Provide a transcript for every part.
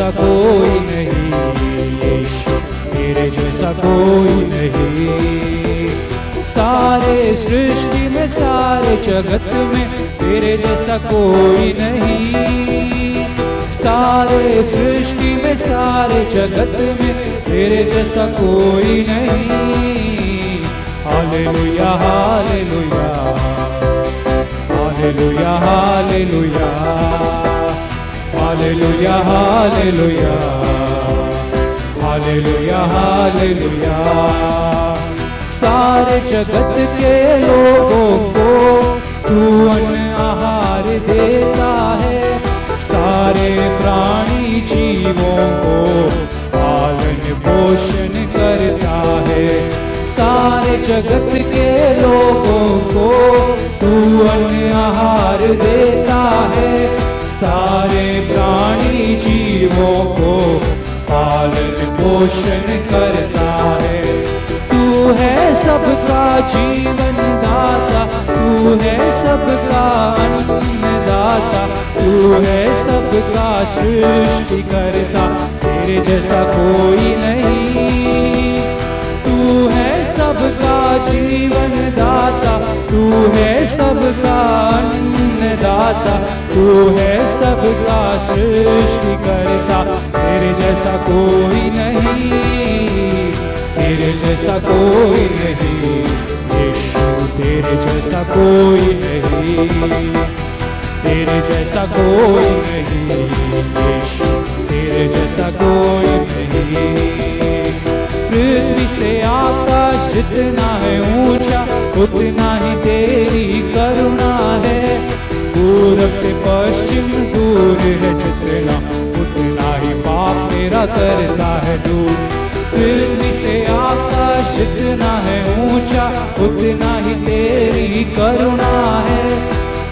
जैसा कोई नहीं, यीशु तेरे जैसा कोई नहीं। सारे सृष्टि में, सारे जगत में तेरे जैसा कोई नहीं। सारे सृष्टि में, सारे जगत में तेरे जैसा कोई नहीं। Hallelujah hallelujah hallelujah hallelujah hallelujah hallelujah hallelujah hallelujah. सारे जगत के लोगों को तू अन्न आहार देता है। सारे प्राणी जीवों को पालन पोषण करता है। सारे जगत के लोगों को तू अन्न आहार देता है। सारे प्राणी जीवों को पालन पोषण करता है। तू है सबका जीवन दाता, तू है सबका अन्नदाता, तू है सबका सृष्टि करता, तेरे जैसा कोई नहीं। तू है सबका जीवन दाता, तू है सबका अन्नदाता, तू है सबका सृष्टि करता, तेरे जैसा कोई नहीं, तेरे जैसा कोई नहीं। यीशु तेरे जैसा कोई नहीं, तेरे जैसा कोई नहीं। यीशु तेरे जैसा कोई नहीं। पृथ्वी से आकाश जितना है ऊंचा, उतना ही तेरी करुणा है। पूरब से पश्चिम दूर है जितना, उतना ही पाप मेरा करता है दूर। पृथ्वी से आकाश जितना है ऊंचा, उतना ही तेरी करुणा है।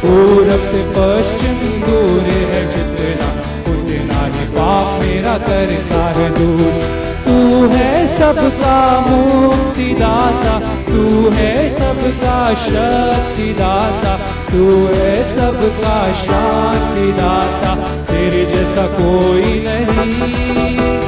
पूरब से पश्चिम दूर है जितना, उतना ही पाप मेरा करता है दूर। तू है सबका मुक्तिदाता, तू है सबका शक्तिदाता, तू है सबका शांतिदाता, तेरे जैसा कोई नहीं।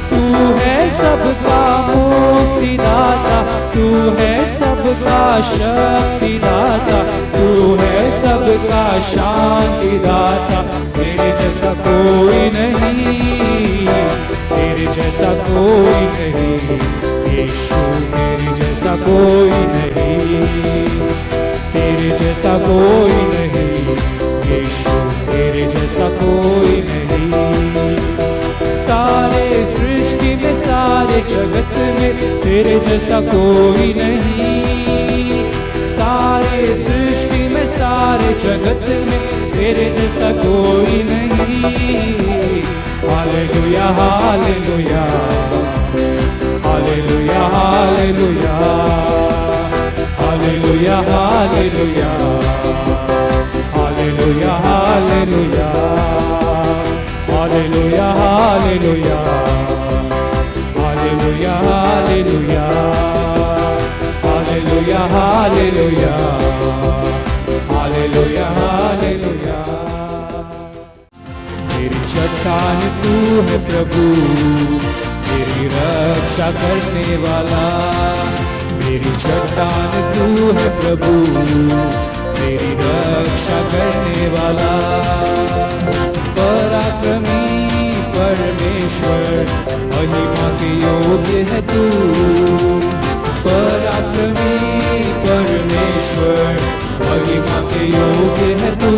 तू है सबका मुक्तिदाता, तू है सबका शक्तिदाता, तू है सबका शांतिदाता, तेरे जैसा कोई नहीं, तेरे जैसा कोई नहीं। यीशु तेरे जैसा कोई नहीं, तेरे जैसा कोई नहीं। यीशु तेरे जैसा कोई नहीं। सारे सृष्टि में, सारे जगत में तेरे जैसा कोई नहीं। सारे सृष्टि में, सारे जगत में तेरे जैसा कोई नहीं। Hallelujah hallelujah hallelujah hallelujah hallelujah hallelujah hallelujah hallelujah hallelujah hallelujah hallelujah hallelujah hallelujah hallelujah hallelujah hallelujah. मेरी चट्टान तू है प्रभु, मेरी रक्षा करने वाला। मेरी चट्टान तू है प्रभु, मेरी रक्षा करने वाला। पराक्रमी परमेश्वर, महिमा के योग्य है तू। पराक्रमी परमेश्वर, महिमा के योग्य है तू।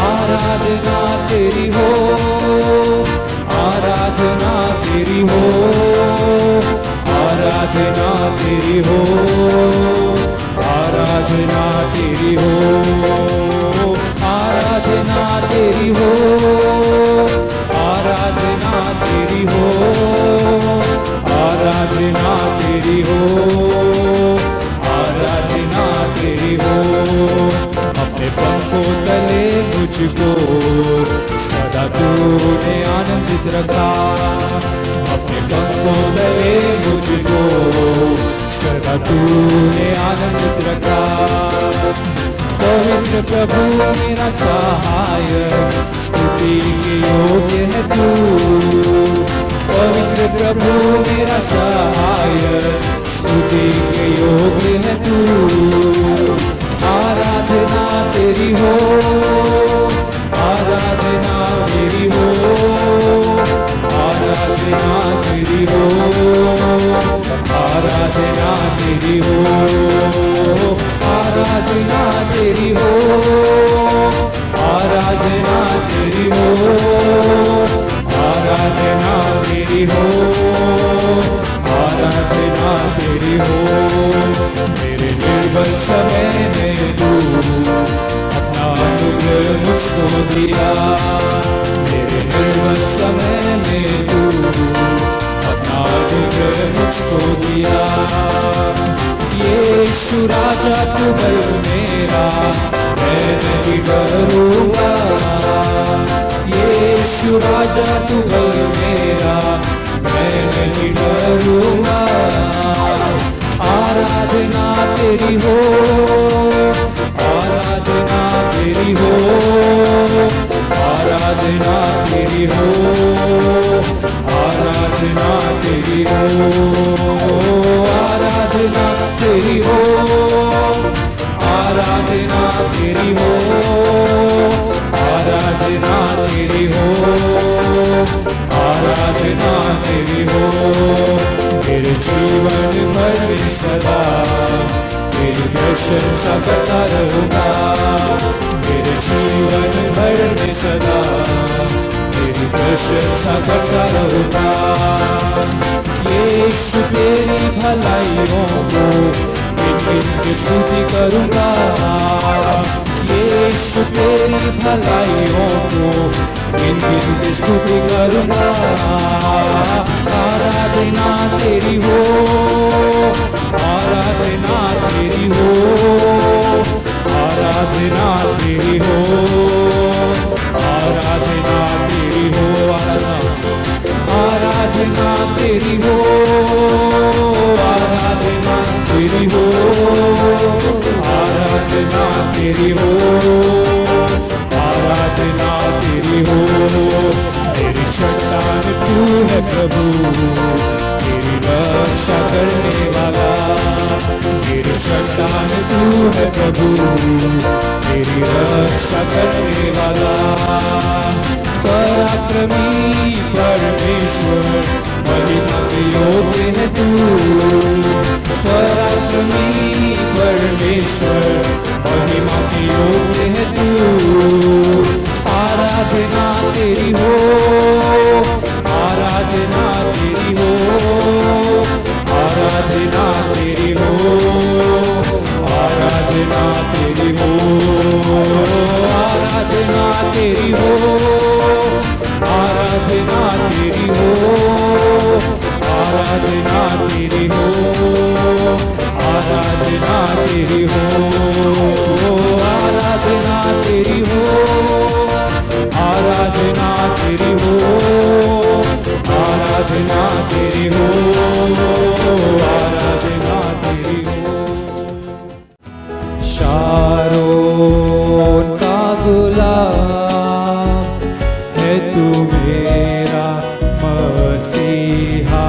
आराधना तेरी हो, आराधना तेरी हो, आराधना तेरी हो, आराधना तेरी हो, आराधना तेरी हो, आराधना तेरी हो, आराधना तेरी हो, आराधना तेरी हो। अपने पंखों तले मुझको सदा तूने आनंदित रखा। अपने पंखों तले मुझको सदा तूने आनंदित रखा। पवित्र प्रभु मेरा सहायक, स्तुति के योग्य है तू। पवित्र प्रभु मेरा सहायक, स्तुति के योग्य है तू। आराधना तेरी हो, आराधना तेरी हो, आराधना तेरी हो, आराधना तेरी हो, आराधना तेरी हो, आराधना तेरी हो, आराधना तेरी हो, आराधना तेरी हो। मेरे निर्बल समय में तू अपना अनुग्रह मुझको दिया, मेरे निर्बल समय में तू अपना अनुग्रह मुझको दिया। यीशु राजा तू बल मेरा, मैं नहीं डरूंगा। यीशु राजा तू बल मेरा, मैं नहीं डरूंगा। आराधना तेरी हो, आराधना तेरी हो, आराधना तेरी हो, आराधना तेरी हो, आराधना तेरी हो, आराधना तेरी हो, आराधना तेरी हो, आराधना तेरी हो। मेरे जीवन भर में सदा तेरी प्रशंसा करता रहूंगा, मेरे जीवन भर में सदा तेरी प्रशंसा करता रहूंगा। यीशु तेरी भलाइयों को गिन गिन के स्तुति करूंगा, यीशु तेरी भलाइयों को गिन गिन के स्तुति करूंगा। आराधना तेरी हो, आराधना तेरी हो, आराधना तेरी हो, आराधना तेरी हो, आराधना तेरी हो, आराधना तेरी हो, आराधना तेरी हो, आराधना तेरी हो। मेरी चट्टान तू है प्रभु, मेरी रक्षा करने वाला, मेरी चट्टान तू है प्रभु, मेरी रक्षा करने वाला। पराक्रमी परमेश्वर, महिमा के योग्य है तू। पराक्रमी परमेश्वर, महिमा के योग्य है तू। आराधना तेरी हो, आराधना तेरी हो, आराधना तेरी हो, आराधना तेरी हो, आराधना तेरी हो, आराधना तेरी हो, आराधना तेरी हो, आराधना तेरी हो, आराधना तेरी हो, आराधना तेरी हो, आराधना तेरी हो, आराधना तेरी हो। शारोन का गुलाब है तू मेरा मसीहा,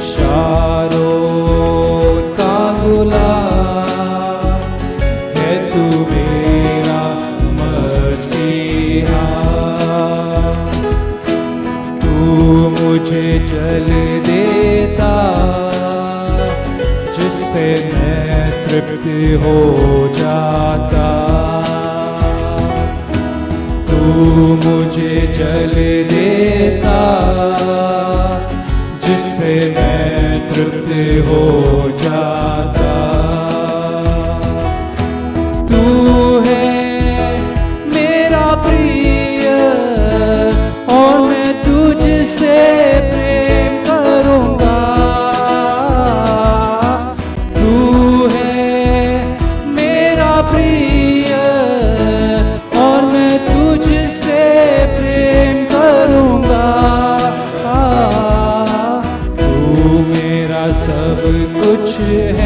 शारोन का गुलाब है तू मेरा मसीहा। तू मुझे जल देता जिससे मैं तृप्त हो जाता, तू मुझे जल देता जिससे मैं तृप्त हो जाता। तू है मेरा प्रिय और मैं तुझसे प्रेम करूँगा। तू है मेरा प्रिय और मैं तुझसे प्रेम करूँगा। तू मेरा सब कुछ है,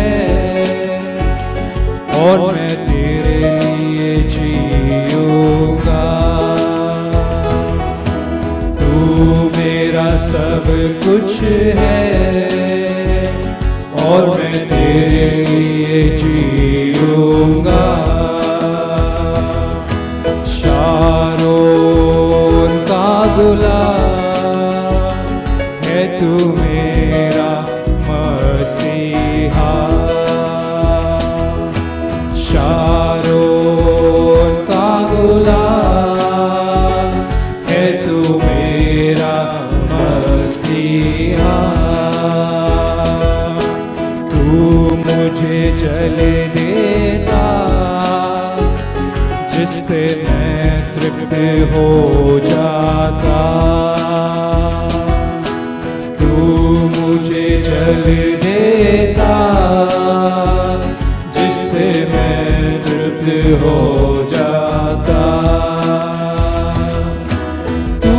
और मैं तेरे लिए जीऊंगा। तू मेरा सब कुछ है और मैं तेरे लिए जीऊंगा। शारोन का गुलाब है तू मेरा मसीहा। शारोन का गुलाब है तू मेरा मसीहा। तू मुझे जले देता जिससे मैं तृप्त हो जाता। तू मुझे जल देता जिससे मैं तृप्त हो जाता। तू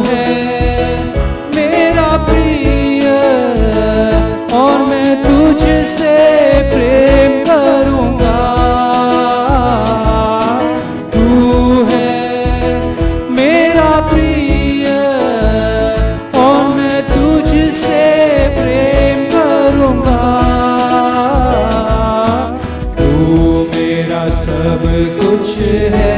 है मेरा प्रिय और मैं तुझसे प्रेम करूंगा। तू है मेरा प्रिय और मैं तुझसे प्रेम करूंगा। तू मेरा सब कुछ है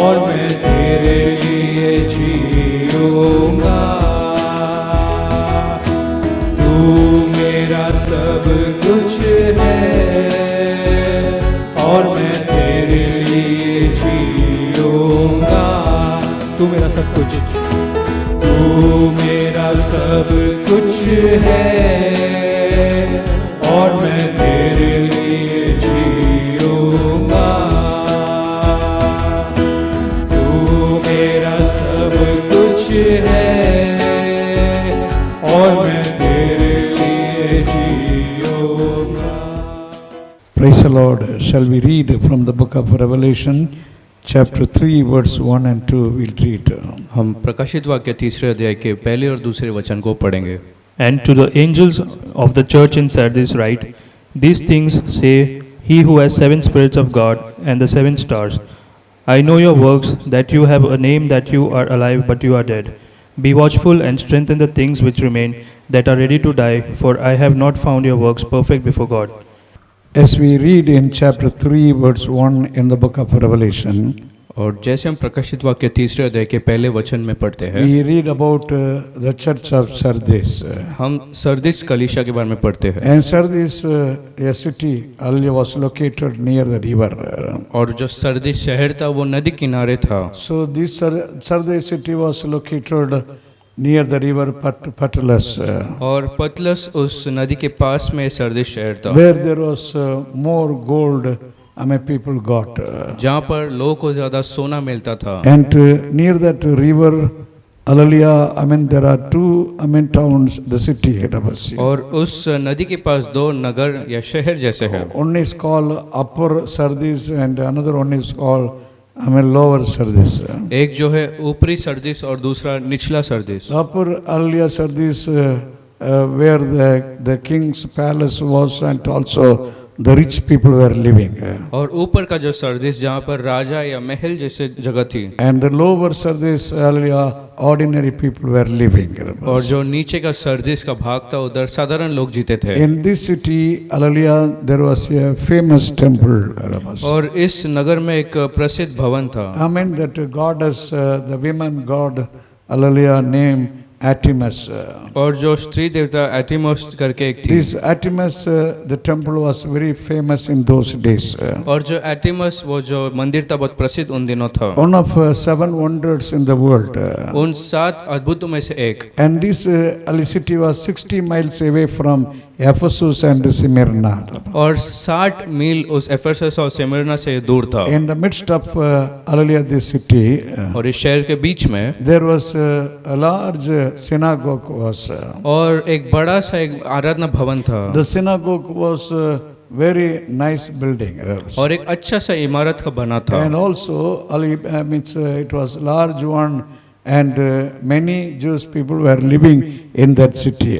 और मैं तेरे लिए जीऊंगा। तू मेरा सब कुछ है और मैं तेरे लिए जीऊंगा। तू मेरा सब कुछ, तू मेरा सब कुछ है और मैं तेरे लिए जीऊंगा। तू मेरा सब कुछ है और मैं तेरे लिए जीऊंगा। Praise the Lord. Shall we read from the book of Revelation, chapter 3, verse 1 and 2? We'll read. हम प्रकाशित वाक्य तीसरे अध्याय के पहले और दूसरे वचन को पढ़ेंगे। And to the angels of the church in Sardis write, These things say he who has 7 spirits of God and the 7 stars. I know your works, that you have a name, that you are alive, but you are dead. Be watchful and strengthen the things which remain, that are ready to die, for I have not found your works perfect before God. As we read in chapter 3, verse 1 in the book of Revelation, और जैसे हम प्रकाशित वाक्य तीसरे अध्याय के पहले वचन में पढ़ते हैं, we read about the church of Sardis. हम सरदिस कलीसिया के बारे में पढ़ते हैं। And Sardis, a city, earlier was located near the river. और जो सरदिस शहर था वो नदी किनारे था। So this Sardis city was located near the river Patulus, और पतलस उस नदी के पास में सरदिस शहर था, where there was more gold people got. जहाँ पर लोगों को ज्यादा सोना मिलता था। And near that river, Hallelujah, there are two towns, the city. और उस नदी के पास दो नगर या शहर जैसे हैं। One is called Upper Sardis and another one is called Lower Sardis. एक जो है ऊपरी सरदिस और दूसरा निचला सरदिस। Upper earlier Sardis, where the king's palace was and also the rich people were living. और ऊपर का जो सरदिस जहाँ पर राजा या महल जैसे जगह थी, And the lower Sardis, ordinary people were living. और जो नीचे का सरदिस का भाग था उधर साधारण लोग जीते थे। In this city, there was a famous temple. और इस नगर में एक प्रसिद्ध भवन था। That goddess, the women god, named Artemis. और जो स्त्री देवता एटिमस करके एक थी। This Artemis, the temple was very famous in those days. और जो एटिमस वो जो मंदिर था बहुत प्रसिद्ध उन दिनों था। One of 7 wonders in the world. उन 7 अद्भुतों में से एक। And this city was 60 miles away from Ephesus and Smyrna. और 60 मील उस एफेसस और स्मिर्ना से दूर था। In the midst of this city, और इस शहर के बीच में there was a large synagogue was. और एक बड़ा सा एक आराधना भवन था। The synagogue was very nice building. और एक अच्छा सा इमारत का बना था। And also it was large one and many Jewish people were living in that city.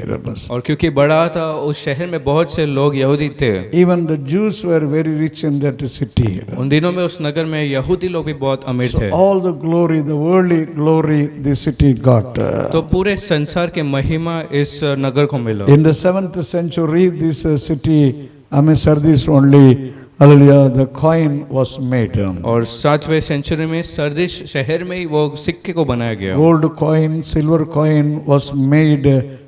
और क्योंकि बड़ा था उस शहर में बहुत से लोग यहूदी थे। Even the Jews were very rich in that city. उन दिनों में उस नगर में यहूदी लोग भी बहुत अमीर थे। All the glory, the worldly glory, the city got. तो पूरे संसार के महिमा इस नगर को मिला। In the 7th century, this city, Sardis only, hallelujah, the coin was made. और 7वें सेंचुरी में सरदिस शहर में ही वो सिक्के को बनाया गया। Gold coin, silver coin was made,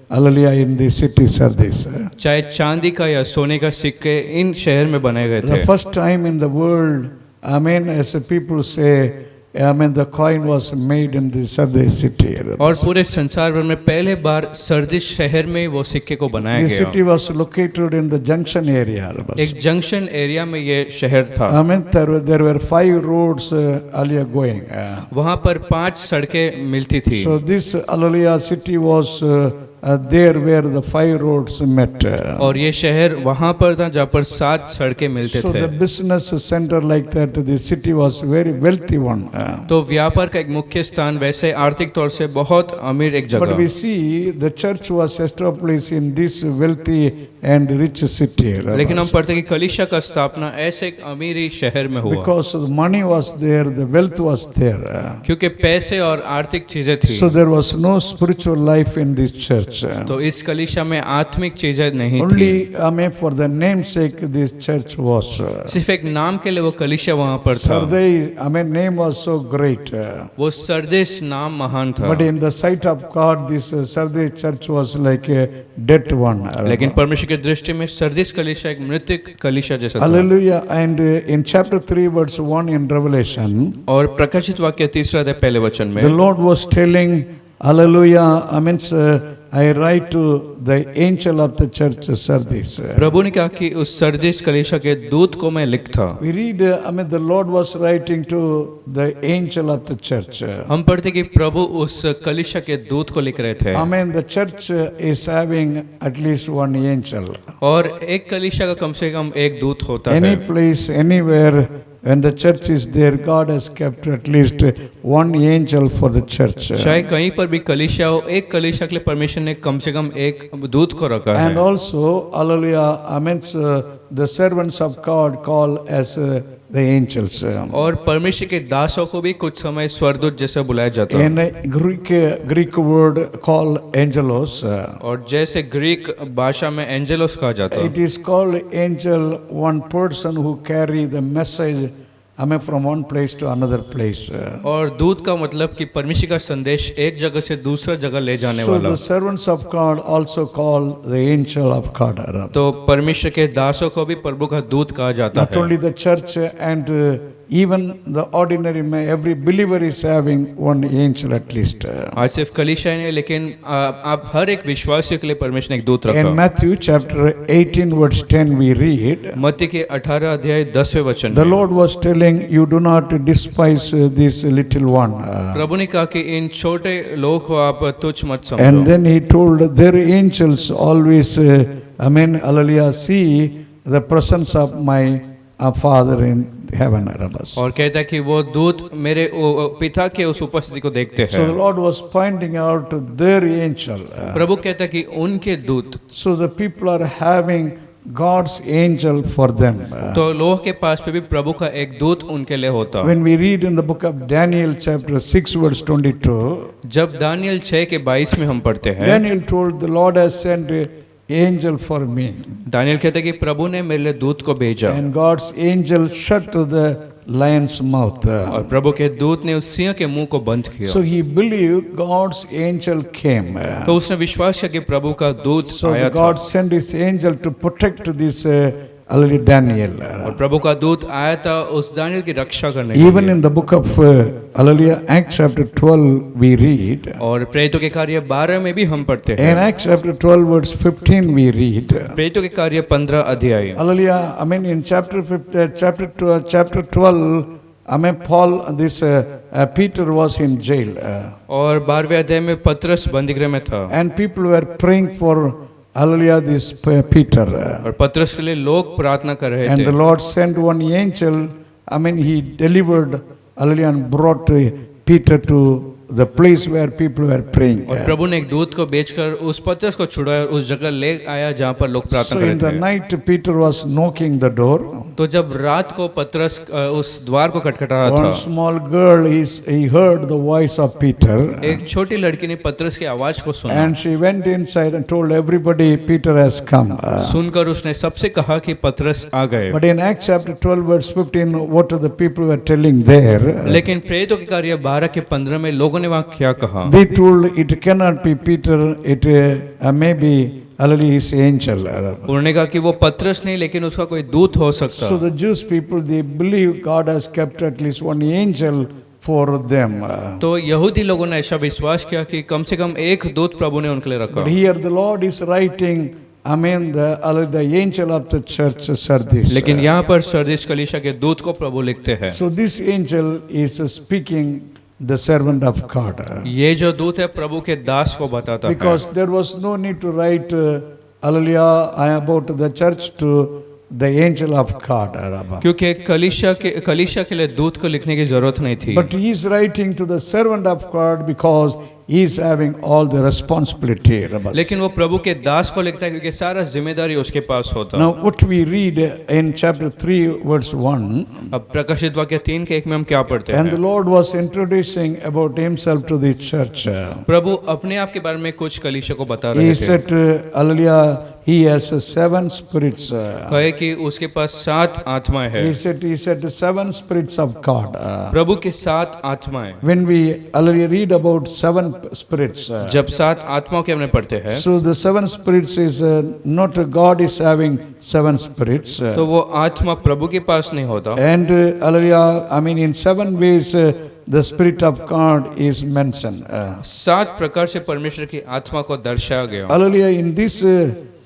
hallelujah, in the city Sardis. चाहे चांदी का या सोने का सिक्के इन शहर में बनाए गए थे। The first time in the world, as people say, the coin was made in the Sardis city. और पूरे संसार भर में पहले बार सरदिस शहर में वो सिक्के को बनाया The गया। city was located in the junction area. एक जंक्शन एरिया में ये शहर था। There were 5 roads earlier going. वहाँ पर 5 सड़कें मिलती थी। So this hallelujah city was there where the 5 roads met. और ये शहर वहाँ पर था जहाँ पर 7 सड़कें मिलते So थे। the business center like that, the city was very wealthy one. तो व्यापार का एक मुख्य स्थान वैसे आर्थिक तौर से बहुत अमीर एक But we जगह। see the church was established in this wealthy and rich city. लेकिन हम पढ़ते हैं कि कलीसिया का स्थापना ऐसे एक अमीरी शहर में हुआ Because the money was there, the wealth was there. क्योंकि पैसे और आर्थिक चीजें थी। So there was no spiritual life in this church. तो इस कलीसिया में आत्मिक चीजें नहीं थी। Only for the namesake this church was. सिर्फ एक नाम के लिए वो कलीसिया वहाँ पर था। Sardis, name was so great. वो सरदेश नाम महान था। But in the sight of God, this Sardis church was like a dead one. लेकिन परमेश्वर की दृष्टि में सरदिस कलीसिया एक मृतिक कलीसिया जैसा था। Hallelujah. And in chapter 3 verse 1 in Revelation, और प्रकाशित वाक्य 3 अध्याय पहले वचन में the Lord was telling, hallelujah, I write to the angel of the church Sardis. प्रभु ने कहा कि उस सरदिस कलीसिया के दूत को मैं लिखता। We read, the Lord was writing to the angel of the church. हम पढ़ते कि प्रभु उस कलीसिया के दूत को लिख रहे थे। The church is having at least one angel. और एक कलीसिया का कम से कम एक दूत होता Any है। place, anywhere, when the church is there, God has kept at least one angel for the church. चाहे कहीं पर भी कलीसिया हो, एक कलीसिया के लिए परमेश्वर ने कम से कम एक दूत को रखा And है। also, hallelujah, the servants of God call as the angels. और परमेश्वर के दासों को भी कुछ समय स्वर्गदूत जैसे बुलाया जाता है। In Greek word called angelos. और जैसे ग्रीक भाषा में एंजेलोस कहा जाता है। It is called angel, one person who carry the message from one place to another place. और दूत का मतलब कि परमेश्वर का संदेश एक जगह से दूसरा जगह ले जाने So वाला। the servants of God also call the angel of God. तो परमेश्वर के दासों को भी प्रभु का दूत कहा जाता Not है। only the church and even the ordinary man, every believer is having one angel at least. आज सिर्फ कलीसिया नहीं लेकिन आप हर एक विश्वासी के लिए परमेश्वर ने एक दूत In रखा। Matthew chapter 18 verse 10 we read, मत्ती के 18 अध्याय 10वें वचन the में Lord was telling, you do not despise this little one. प्रभु ने कहा कि इन छोटे लोगों को आप तुच्छ मत And समझो। then he told their angels always, hallelujah, see the presence of my Father in heaven. और कहता है कि वो दूत मेरे पिता के उस उपस्थिति को देखते So the हैं। Lord was pointing out their angel. प्रभु कहता है कि उनके दूत। So the people are having God's angel for them. तो लोगों के पास पे भी प्रभु का एक दूत उनके लिए होता। When we read in the book of Daniel chapter 6 verse 22, जब दानियल 6 के 22 में हम पढ़ते हैं, Daniel told the Lord has sent an angel for me. Daniel कहते हैं कि प्रभु ने मेरे लिए दूत को भेजा And God's angel shut the lion's mouth. और प्रभु के दूत ने उस सिंह के मुंह को बंद किया। So he believed God's angel came. तो उसने विश्वास किया कि प्रभु का दूत So आया था God sent his angel to protect this Daniel. और प्रभु का दूत आया था उस दानियल की रक्षा करने के Even लिए। in the book of Acts chapter 12 we read. और प्रेरितों के कार्य 12 में भी हम पढ़ते In हैं। Acts chapter 12 verse 15 we read. प्रेरितों के कार्य 15 अध्याय। Hallelujah. In chapter 12, Paul, Peter was in jail. और 12वें अध्याय में पतरस बंदीगृह में था। And people were praying for, hallelujah, this Peter. और पतरस के लिए लोग प्रार्थना कर रहे And थे। the Lord sent one angel, he delivered, hallelujah, and brought Peter to the place where people were praying. और प्रभु ने एक दूत को बेचकर उस पतरस को छुड़ाया और उस जगह ले आया जहाँ पर लोग So प्रार्थना in कर the रहे थे। night, Peter was knocking the door. तो जब रात को पतरस उस द्वार को खटखटा रहा One था, small girl, he heard the voice of Peter, एक छोटी लड़की ने पतरस की आवाज को सुना। and she went inside and told everybody, Peter has come. सुनकर उसने सबसे कहा कि पतरस आ गए। But in Acts chapter 12 verse 15, what the people were telling there, लेकिन प्रेरितों के कार्य 12 के 15 में लोगों ने वहाँ क्या कहा? they told it cannot be Peter, it may be hallelujah, his angel. उन्होंने कहा कि वो पतरस नहीं लेकिन उसका कोई दूत हो सकता। So the Jewish people, they believe God has kept at least one angel for them. तो यहूदी लोगों ने ऐसा विश्वास किया कि कम से कम एक दूत प्रभु ने उनके लिए रखा। But here the Lord is writing, the angel of the church Sardis. लेकिन यहाँ पर सरदीस कलीसिया के दूत को प्रभु लिखते हैं। So this angel is speaking the servant of God. ये जो दूत है प्रभु के दास को बताता है। Because there was no need to write hallelujah about the church to the angel of God. क्योंकि कलीसिया के लिए दूत को लिखने की जरूरत नहीं थी। But he is writing to the servant of God because he is having all the responsibility. लेकिन वो प्रभु के दास को लिखता है क्योंकि सारा जिम्मेदारी उसके पास होता है। Now what we read in chapter 3 verse 1, अब प्रकाशित वाक्य 3 के 1 में हम क्या पढ़ते and the हैं? Lord was introducing about himself to the church. प्रभु अपने आप के बारे में कुछ कलीसिया को बता रहे He थे। said, hallelujah, he has 7 spirits. कहे कि उसके पास 7 आत्माएं हैं। He said 7 spirits of God. प्रभु के 7 आत्माएं। When we hallelujah read about 7 spirits, जब 7 आत्माओं के हमने पढ़ते हैं, so the 7 spirits is not God is having 7 spirits. तो वो आत्मा प्रभु के पास नहीं होता। And hallelujah, I mean in 7 ways the spirit of God is mentioned. 7 प्रकार से परमेश्वर की आत्मा को दर्शाया गया। Hallelujah, in this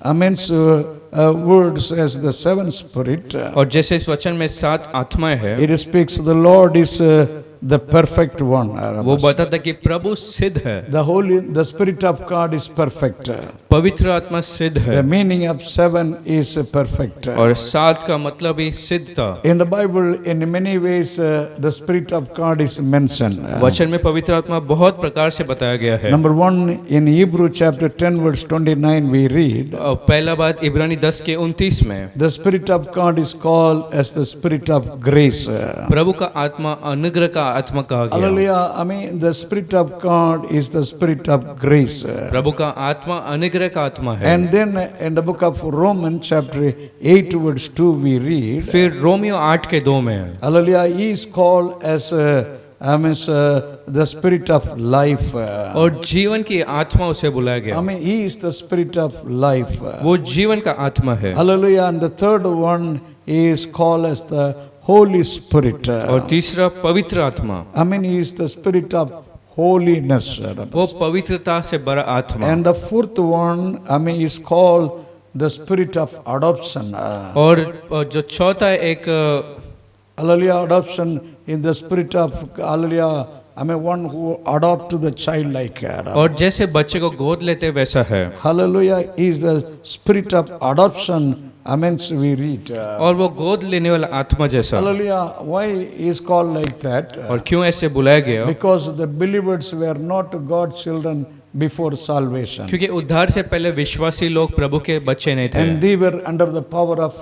immense words as the 7 spirit, और जैसे इस वचन में 7 आत्माएं हैं, it speaks the Lord is the perfect one. वो बताता है कि प्रभु सिद्ध है। The spirit of God is perfect. पवित्र आत्मा सिद्ध The है meaning of 7 is perfect. और 7 का मतलब ही सिद्धता। In the Bible, in many ways, the spirit of God is mentioned. वचन में पवित्र आत्मा बहुत प्रकार से बताया गया है। Number 1, in Hebrew chapter 10 verse 29 we read, पहला बात इब्रानी 10 के 29 में, the spirit of God is called as the spirit of grace. प्रभु का आत्मा अनुग्रह का आत्मा कहा गया। Hallelujah, I mean the spirit of God is the spirit of grace. प्रभु का आत्मा अनुग्रह का आत्मा है। And then in the book of Romans chapter 8 verse 2 we read, फिर रोमियो 8 के 2 में, hallelujah, he is called as the spirit of life. और जीवन की आत्मा उसे बुलाया I गया। mean he is the spirit of life. वो जीवन का आत्मा है। Hallelujah, and the third one is called as the Holy Spirit. और तीसरा पवित्र आत्मा, I mean he is the spirit of holiness. वो पवित्रता से बड़ा आत्मा। And the fourth one, I mean, is called the spirit of adoption. और जो चौथा एक Hallelujah, adoption in the spirit of, hallelujah, I mean, one who adopt to the child like. और जैसे बच्चे को गोद लेते वैसा है। Hallelujah is the spirit of adoption. I mean, we read. और वो गोद लेने वाला आत्मा जैसा। Hallelujah, why is called like that? और क्यों ऐसे बुलाया गया? Because the believers were not God's children before salvation. क्योंकि उद्धार से पहले विश्वासी लोग प्रभु के बच्चे नहीं थे। And they were under the power of,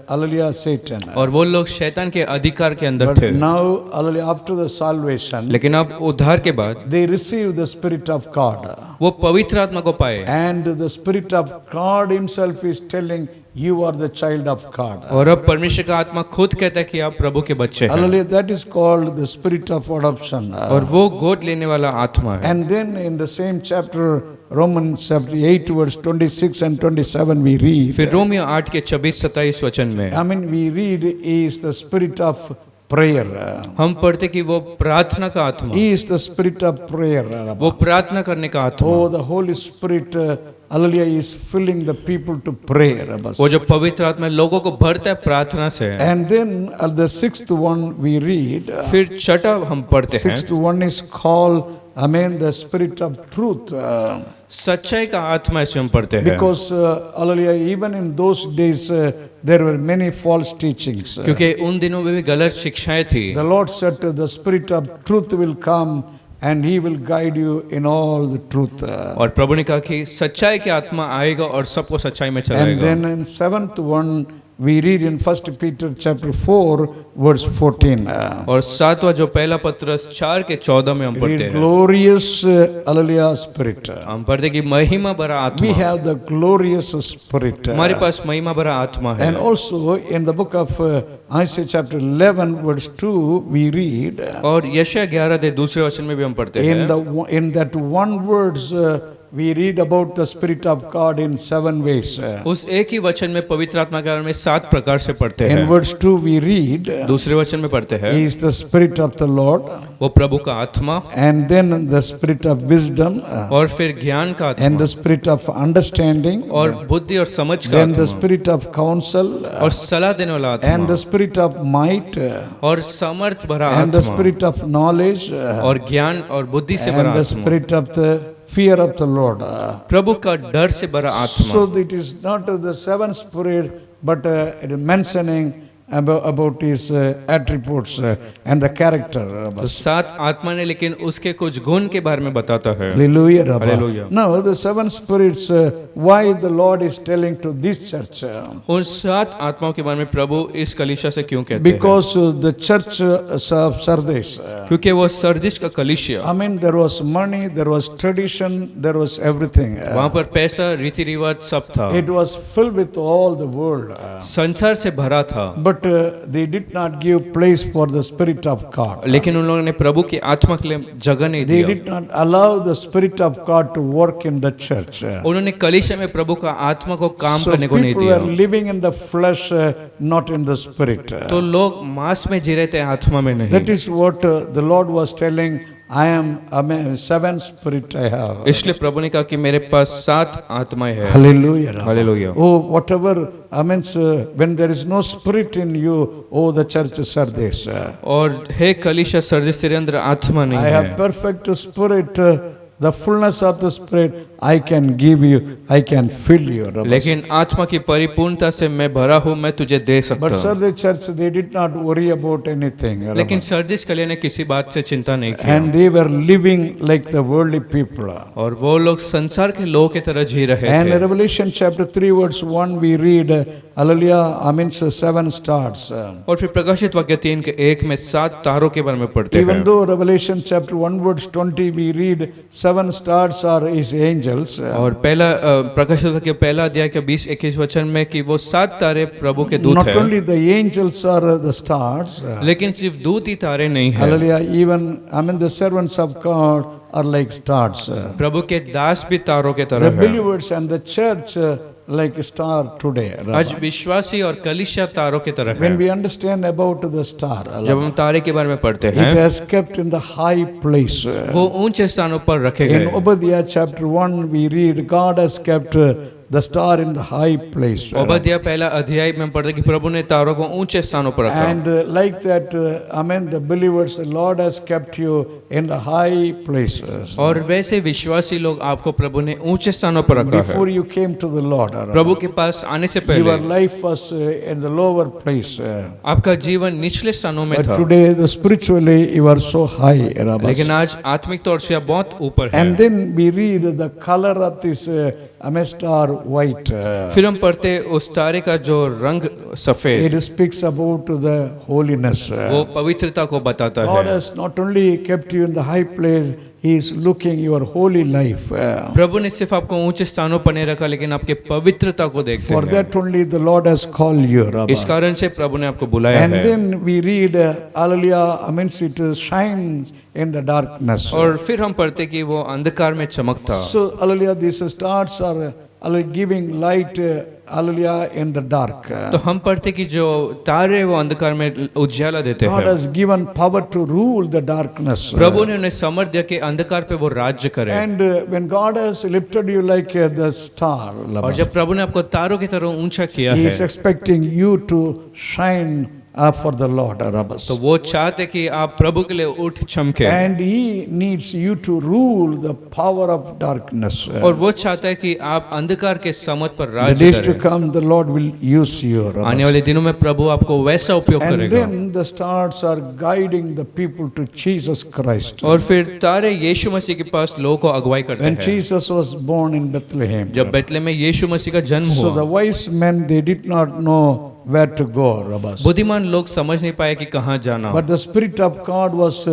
hallelujah, Satan. और वो लोग शैतान के अधिकार के अंदर But थे। now, hallelujah, after the salvation, लेकिन अब उद्धार के बाद they receive the Spirit of God. वो पवित्र आत्मा को पाए। And the Spirit of God Himself is telling, you are the child of God. और अब परमेश्वर का आत्मा खुद कहता है कि आप प्रभु के बच्चे हैं। Hallelujah, that is called the Spirit of adoption. और वो गोद लेने वाला आत्मा है। And then in the same chapter, Romans chapter 8 verse 26 and 27 we read, फिर रोमियो 8 के 26-27 वचन में I mean we read is the spirit of prayer. हम पढ़ते कि वो प्रार्थना का आत्मा, He is the spirit of prayer. वो प्रार्थना करने का आत्मा, Oh, the Holy Spirit, hallelujah, is filling the people to pray. वो जो पवित्र आत्मा लोगों को भरता है प्रार्थना से। And then the sixth one we read, फिर छठा हम पढ़ते हैं, sixth one is called, I mean, the spirit of truth. सच्चाई का आत्मा ऐसे हम पढ़ते हैं। Because, hallelujah, even in those days, there were many false teachings. क्योंकि उन दिनों में भी गलत शिक्षाएं थी। The Lord said, the spirit of truth will come and He will guide you in all the truth. और प्रभु ने कहा कि सच्चाई की आत्मा आएगा और सबको सच्चाई में And चलाएगा। then in seventh one, we read in 1 Peter chapter 4, verse 14. और सातवां जो पहला पत्रस 4:14 में हम पढ़ते Read हैं, glorious, hallelujah, spirit. हम पढ़ते कि महिमा भरा We आत्मा, have the glorious spirit. हमारे पास महिमा भरा आत्मा है। And also in the book of Isaiah chapter 11, verse 2, we read, और यशायाह 11 दूसरे वचन में भी हम पढ़ते हैं, in that one words, we read about the Spirit of God in 7 ways. उस एक ही वचन में पवित्र आत्मा के बारे में 7 प्रकार से पढ़ते In हैं। verse 2 we read, दूसरे वचन में पढ़ते हैं, He is the Spirit of the Lord, वो प्रभु का आत्मा, and then the Spirit of wisdom, और फिर ज्ञान का and आत्मा, the Spirit of understanding, और बुद्धि और समझ का then the आत्मा, Spirit of counsel, और सलाह देने वाला and the आत्मा, Spirit of might, और समर्थ भरा and the आत्मा, Spirit of knowledge, और ज्ञान और बुद्धि से भरा and the आत्मा, Spirit of the fear of the Lord. प्रभु का डर से भरा आत्मा। So it is not the 7 Spirit, but it is mentioning about his attributes and the character. तो 7 आत्मा ने लेकिन उसके कुछ गुण के बारे में बताता है। Hallelujah. Rabba. Hallelujah. Now the 7 spirits, why the Lord is telling to this church? उन 7 आत्माओं के बारे में प्रभु इस कलीसिया से क्यों कहते हैं? Because the church of Sardis, क्योंकि वो सरदिश का कलीसिया, I mean there was money, there was tradition, there was everything. वहाँ पर पैसा, रीति रिवाज सब था, It was filled with all the world. संसार से भरा था, But they did not give place for the Spirit of God. लेकिन उन लोगों ने प्रभु की आत्मा के लिए जगह नहीं They दिया। did not allow the Spirit of God to work in the church. उन्होंने कलीसिया में प्रभु का आत्मा को काम So करने को नहीं people were दिया। living in the flesh, not in the Spirit. तो लोग मांस में जी रहे थे, आत्मा में That नहीं। is what the Lord was telling. I am 7 spirit I have. इसलिए प्रभु ने कहा कि मेरे पास 7 आत्माएं हैं। Hallelujah. Hallelujah. Oh, whatever, I mean, when there is no spirit in you, oh, the church is Sardis. और हे कलीसिया सरदिस तेरे अंदर आत्मा नहीं I have है, perfect spirit, the fullness of the spirit, I can give you, I can fill you. लेकिन आत्मा की परिपूर्णता से मैं भरा हूँ, मैं तुझे दे सकता But हूँ। Sardis church, they did not worry about anything. लेकिन सरदिस कलिया ने किसी बात से चिंता नहीं की, And they were living like the worldly people. और वो लोग संसार के लोगों की तरह जी रहे And थे। Revelation chapter 3 verse 1 we read, hallelujah, I mean 7 stars. और फिर प्रकाशित वाक्य 3:1 में 7 तारों के बारे में पढ़ते Even हैं। though Revelation chapter 1 verse 20 we read 7 stars are his angels. और पहला प्रकाशित वाक्य पहला अध्याय के 20-21 वचन में कि वो 7 तारे प्रभु के दूत Not हैं, only the angels are the stars. लेकिन सिर्फ दूत ही तारे नहीं हैं। Hallelujah, even I mean the servants of God are like stars. प्रभु के दास भी तारों के The तरह हैं। believers and the church like a star today. आज विश्वासी और कलीसिया तारों की तरह When हैं। we understand about the star, जब हम तारे के बारे में पढ़ते it हैं, has kept in the high place. वो ऊंचे स्थानों पर रखे In गए। Obadiah chapter 1 we read God has kept the star in the high place. ओबद्याह पहला अध्याय में पढ़ते कि प्रभु ने तारों को ऊंचे स्थानों पर रखा। And like that, amen, the believers, the Lord has kept you in the high places. और वैसे विश्वासी लोग आपको प्रभु ने ऊंचे स्थानों पर रखा है। Before you came to the Lord, प्रभु के पास आने से your पहले life was in the lower place. आपका जीवन निचले स्थानों में But था, today, the spiritually, you are so high. लेकिन आज आत्मिक तौर से आप बहुत ऊपर हैं। And then we read the color of this star white. फिर हम पढ़ते उस तारे का जो रंग सफेद, It speaks about the holiness. वो पवित्रता को बताता God है। has not only kept you in the high place, He is looking your holy life. प्रभु ने सिर्फ आपको ऊंचे स्थानों पर नहीं रखा, लेकिन आपके पवित्रता को देखते For हैं। that only the Lord has called you. Rabba. इस कारण से प्रभु ने आपको बुलाया And है। then we read, hallelujah, I mean, it shines in the darkness. और फिर हम पढ़ते कि वो अंधकार में चमकता। So, hallelujah, these stars are giving light, hallelujah, in the dark. तो हम पढ़ते कि जो तारे वो अंधकार में उजाला देते God हैं। has given power to rule the darkness. प्रभु ने उन्हें समर्थ दिया कि अंधकार पे वो राज्य करे। And when God has lifted you like the star, और जब प्रभु ने आपको तारों की तरह ऊंचा किया He है, is expecting you to shine, for the Lord. तो वो चाहते कि आप प्रभु के लिए उठ चमके, And He needs you to rule the power of darkness. और वो चाहता है कि आप अंधकार के समझ पर The राज days to करें। come, the Lord will use you. आने वाले दिनों में प्रभु आपको वैसा उपयोग And करेगा। then the stars are guiding the people to Jesus Christ. और फिर तारे यीशु मसीह के पास लोगों को अगुवाई करते When हैं। Jesus was born in Bethlehem, जब बेतलेहम में यीशु मसीह का जन्म so the हुआ, wise men, they did not know where to go. Rabbas. बुद्धिमान लोग समझ नहीं पाए कि कहाँ जाना। But the Spirit of God was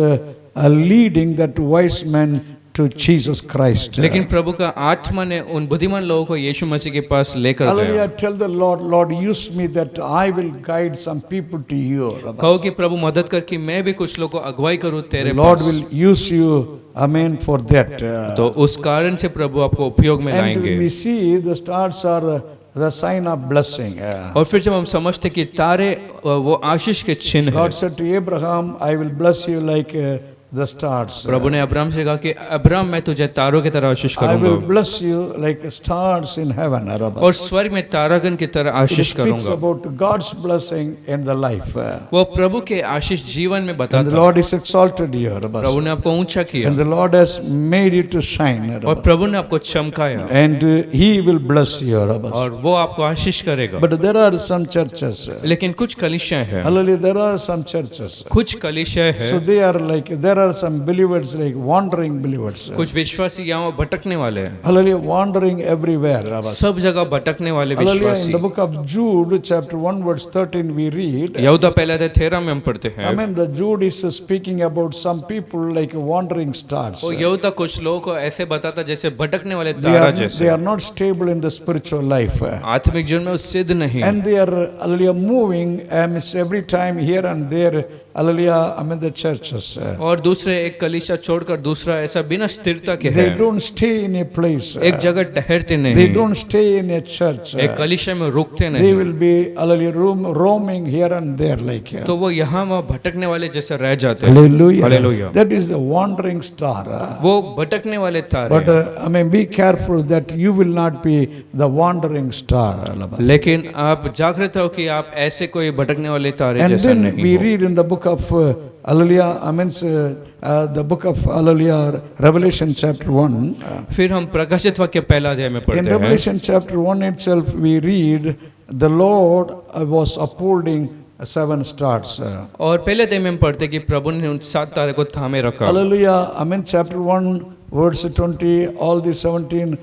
leading that wise men to Jesus Christ. लेकिन प्रभु का आत्मा ने उन बुद्धिमान लोगों को यीशु मसीह के पास लेकर गया। Hallelujah. Tell the Lord, Lord, use me that I will guide some people to you. Rabbas. कहो कि प्रभु मदद कर कि मैं भी कुछ लोगों को अगुवाई करूं तेरे The Lord pass. will use you, amen, for that. तो उस कारण से प्रभु आपको उपयोग में And लाएंगे। we see the stars are the sign of blessing. और फिर जब हम समझते कि तारे वो आशीष के चिन्ह हैं, God said to Abraham, I will bless you like the stars. प्रभु ने अब्राहम से कहा कि अब्राहम मैं तुझे तारों की तरह आशीष I will करूंगा bless you like stars in heaven. और स्वर्ग में तारागण की तरह It आशीष speaks करूंगा। about God's blessing in the life. वो प्रभु के आशीष जीवन में And the बताता। Lord is exalted you. प्रभु ने आपको ऊंचा किया And the Lord has made you to shine. और प्रभु ने आपको चमकाया And He will bless you. और वो आपको आशीष करेगा। But there are some churches. लेकिन कुछ कलीसियां हैं, Hallelujah. There are some churches. कुछ कलीसियां So हैं, they are like, there are some believers like wandering believers. कुछ विश्वासी यहाँ भटकने वाले हैं, Hallelujah. Wandering everywhere. Rabbas. सब जगह भटकने वाले Hallelujah. In विश्वासी। the book of Jude, chapter 1, verse 13, we read, यहूदा पहला अध्याय 13 में हम पढ़ते हैं, I mean, the Jude is speaking about some people like wandering stars. वो यहूदा कुछ लोगों को ऐसे बताता जैसे भटकने वाले They तारा are, जैसे, they are not stable in the spiritual life. आत्मिक जीवन में वो सिद्ध नहीं, And they are, hallelujah, moving every time here and there, hallelujah, the churches. और दूसरे एक कलीसिया छोड़कर दूसरा ऐसा बिना स्थिरता के They हैं, don't stay in a place. एक जगह ठहरते They नहीं, don't stay in a church. एक कलीसिया में रुकते They नहीं, will be, hallelujah, roaming here and there like. तो वो यहाँ वहाँ भटकने वाले जैसे रह जाते हैं। Hallelujah. Hallelujah. That is the wandering star. वो भटकने वाले तारे But हैं। be careful that you will not be the wandering star. लेकिन आप जागृत हो कि आप ऐसे कोई भटकने वाले तारे And जैसा then नहीं we हो। read in the book of Hallelujah, the book of Hallelujah, Revelation chapter 1. फिर हम प्रकाशित वाक्य पहला अध्याय में In पढ़ते हैं, Revelation chapter 1 itself, we read the Lord was upholding 7 stars. और पहले अध्याय में हम पढ़ते हैं कि प्रभु ने उन 7 तारे को थामे रखा। Hallelujah, chapter 1, verse 20, all the 17,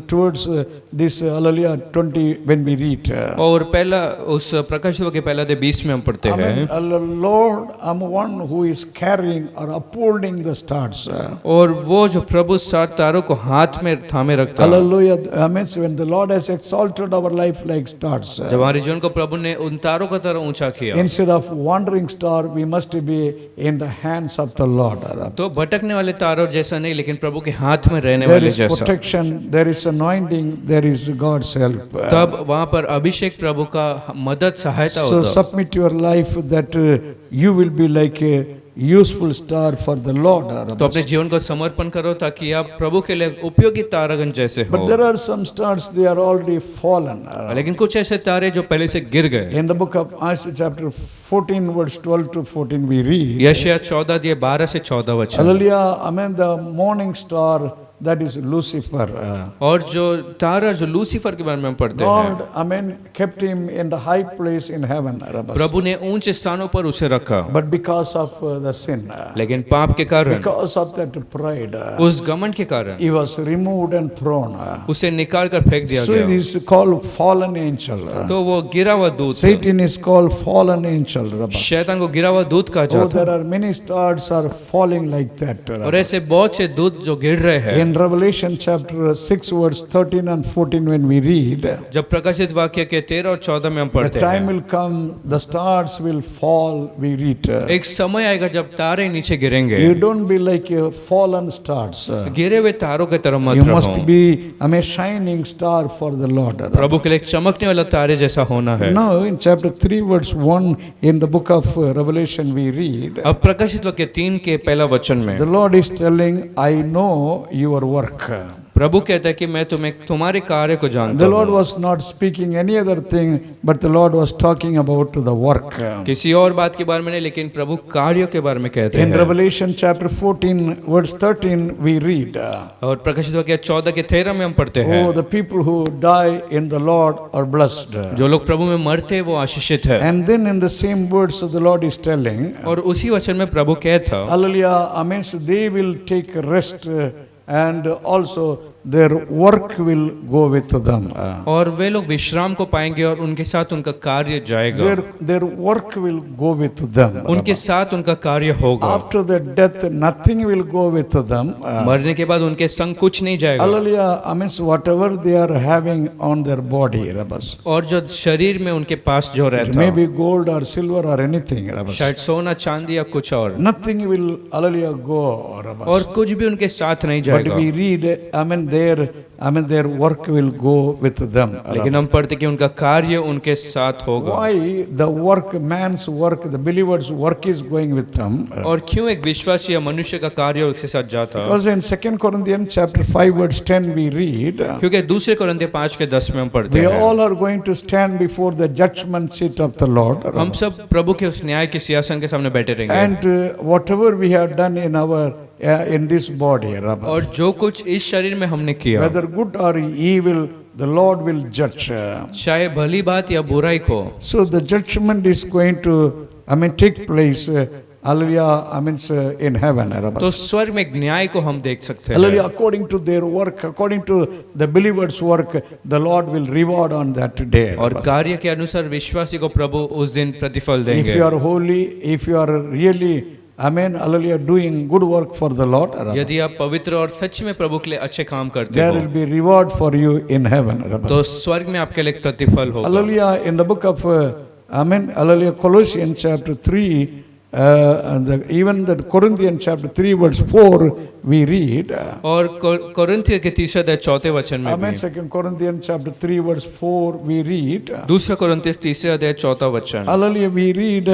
towards this Hallelujah 20 when we read. और पहला उस प्रकाशित वाक्य पहला अध्याय 20 में हम पढ़ते हैं, Lord, I'm one who is carrying or upholding the stars. और वो जो प्रभु 7 तारों को हाथ में थामे रखता है। Hallelujah. When the Lord has exalted our life like stars. जब हमारे जीवन को प्रभु ने उन तारों की तरह ऊंचा किया, Instead of wandering star, we must be in the hands of the Lord. तो भटकने वाले तारों जैसा नहीं, लेकिन प्रभु के हाथ में रहने There वाले is जैसा। protection, there is anointing, there is God's help. तब वहाँ पर अभिषेक प्रभु का मदद सहायता So होता। submit your life that you will be like a useful star for the Lord. तो अपने जीवन को समर्पण करो ताकि आप प्रभु के लिए उपयोगी तारागण जैसे हो। But there are some stars, they are already fallen. लेकिन कुछ ऐसे तारे जो पहले से गिर गए। In the book of Isaiah chapter 14 verse 12 to 14 we read. यशायाह 14 अध्याय 12 से 14 वचन। Hallelujah. The morning star, that is Lucifer. और जो तारा जो लूसीफर के बारे में हम पढ़ते हैं, God, kept him in the high place in heaven. प्रभु ने ऊंचे स्थानों पर उसे रखा, But because of the sin, लेकिन पाप के कारण, because of that pride, उस घमंड के कारण he was removed and thrown. उसे निकाल कर फेंक दिया So गया। he is called fallen angel. तो वो गिरा हुआ दूत, Satan is called fallen angel. शैतान को गिरा हुआ दूत कहा Oh, जाता है। there are many stars are falling like that. और ऐसे बहुत से दूत जो गिर रहे हैं। In Revelation chapter 6 verse 13 and 14 when we read, जब प्रकाशित वाक्य के 13 और 14 में हम the पढ़ते time हैं, will come, the stars will fall, we read. एक समय आएगा जब तारे नीचे गिरेंगे। You don't be like a fallen stars. गिरे हुए तारों की तरह मत You रहो। must be a shining star for the Lord. प्रभु के लिए एक चमकने वाला तारे जैसा होना है। Now in chapter 3 verse 1 in the book of Revelation we read, अब प्रकाशित वाक्य 3 के पहला वचन में the Lord is telling, I know your work. प्रभु कहता है कि मैं तुम्हारे कार्य को जानता The Lord हूँ। was not speaking any other thing, but the Lord was talking about the work. किसी और बात के बारे में नहीं, लेकिन प्रभु कार्यों के बारे में कहते In हैं। Revelation chapter 14, verse 13, we read, और प्रकाशित वाक्य 14 के 13 में हम पढ़ते हैं, Oh, the people who die in the Lord are blessed. जो लोग प्रभु में मरते हैं वो आशीषित है। And then in the same words the Lord is telling, और उसी वचन में प्रभु कहता, Hallelujah, I mean, so they will take rest and also their work will go with them. और वे लोग विश्राम को पाएंगे और उनके साथ उनका कार्य जाएगा। Their work will go with them. उनके साथ उनका कार्य होगा। After the death, nothing will go with them. मरने के बाद उनके संग कुछ नहीं जाएगा। Hallelujah, I mean, whatever they are having on their body, Rabbas. और जो शरीर में उनके पास जो It रहता may है, be gold or silver or anything, Rabbas. शायद सोना चांदी या कुछ और, Nothing will, hallelujah, go, Rabbas. और कुछ भी उनके साथ नहीं But जाएगा। we read, their work will go with them. लेकिन हम पढ़ते कि उनका कार्य उनके साथ होगा। Why the work, man's work, the believer's work is going with them? और क्यों एक विश्वासी या मनुष्य का कार्य उसके साथ जाता है? Because in 2 Corinthians chapter 5 verse 10 we read, क्योंकि दूसरे कोरिन्थियों 5 के 10 में हम पढ़ते we हैं, all are going to stand before the judgment seat of the Lord. हम सब प्रभु के उस न्याय के सिंहासन के सामने बैठे रहेंगे। And whatever we have done in our in this body, Rabbi, और जो कुछ इस शरीर में हमने किया, whether good or evil, the Lord will judge. चाहे भली बात या बुराई को, So the judgment is going to, take place. Hallelujah, in heaven. Rabbi. तो स्वर्ग में एक न्याय को हम देख सकते Hallelujah, हैं। according to their work, according to the believer's work, the Lord will reward on that day. और कार्य के अनुसार विश्वासी को प्रभु उस दिन प्रतिफल If देंगे। you are holy, if you are really, hallelujah, doing good work for the Lord, यदि आप पवित्र और सच में प्रभु के लिए अच्छे काम करते there हो, will be reward for you in heaven. तो स्वर्ग में आपके लिए एक प्रतिफल होगा। Hallelujah, in the book of, hallelujah, Colossians chapter 3, even the Corinthians chapter 3 verse 4, we read, और कोरिन्थियों के 3 अध्याय 4 वचन में भी, 2 Corinthians chapter 3 verse 4, we read, दूसरा कोरिन्थियों 3 अध्याय 4 वचन, hallelujah, we read,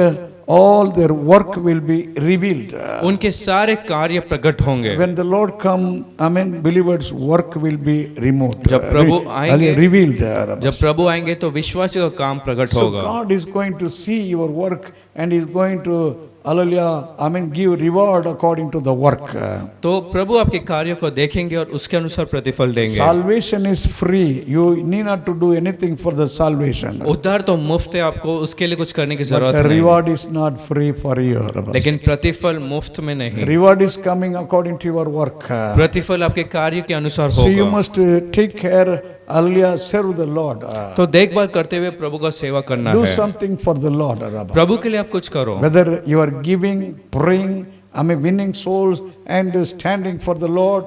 all their work will be revealed. उनके सारे कार्य प्रकट होंगे। When the Lord come, believers' work will be removed. जब प्रभु आएंगे, Revealed. जब प्रभु आएंगे तो विश्वासी का काम प्रकट So होगा। God is going to see your work and is going to, hallelujah, give reward according to the work. तो प्रभु आपके कार्यों को देखेंगे और उसके अनुसार प्रतिफल देंगे। Salvation is free. You need not to do anything for the salvation. उद्धार तो मुफ्त है, आपको उसके लिए कुछ करने की But जरूरत the नहीं, reward is not free for you. लेकिन प्रतिफल मुफ्त में नहीं, Reward is coming according to your work. प्रतिफल आपके कार्य के अनुसार So you होगा। must take care, hallelujah, serve the Lord. तो देखभाल करते हुए प्रभु का सेवा करना Do है। something for the Lord. प्रभु के लिए आप कुछ करो, Whether you are giving, praying, winning souls and standing for the Lord,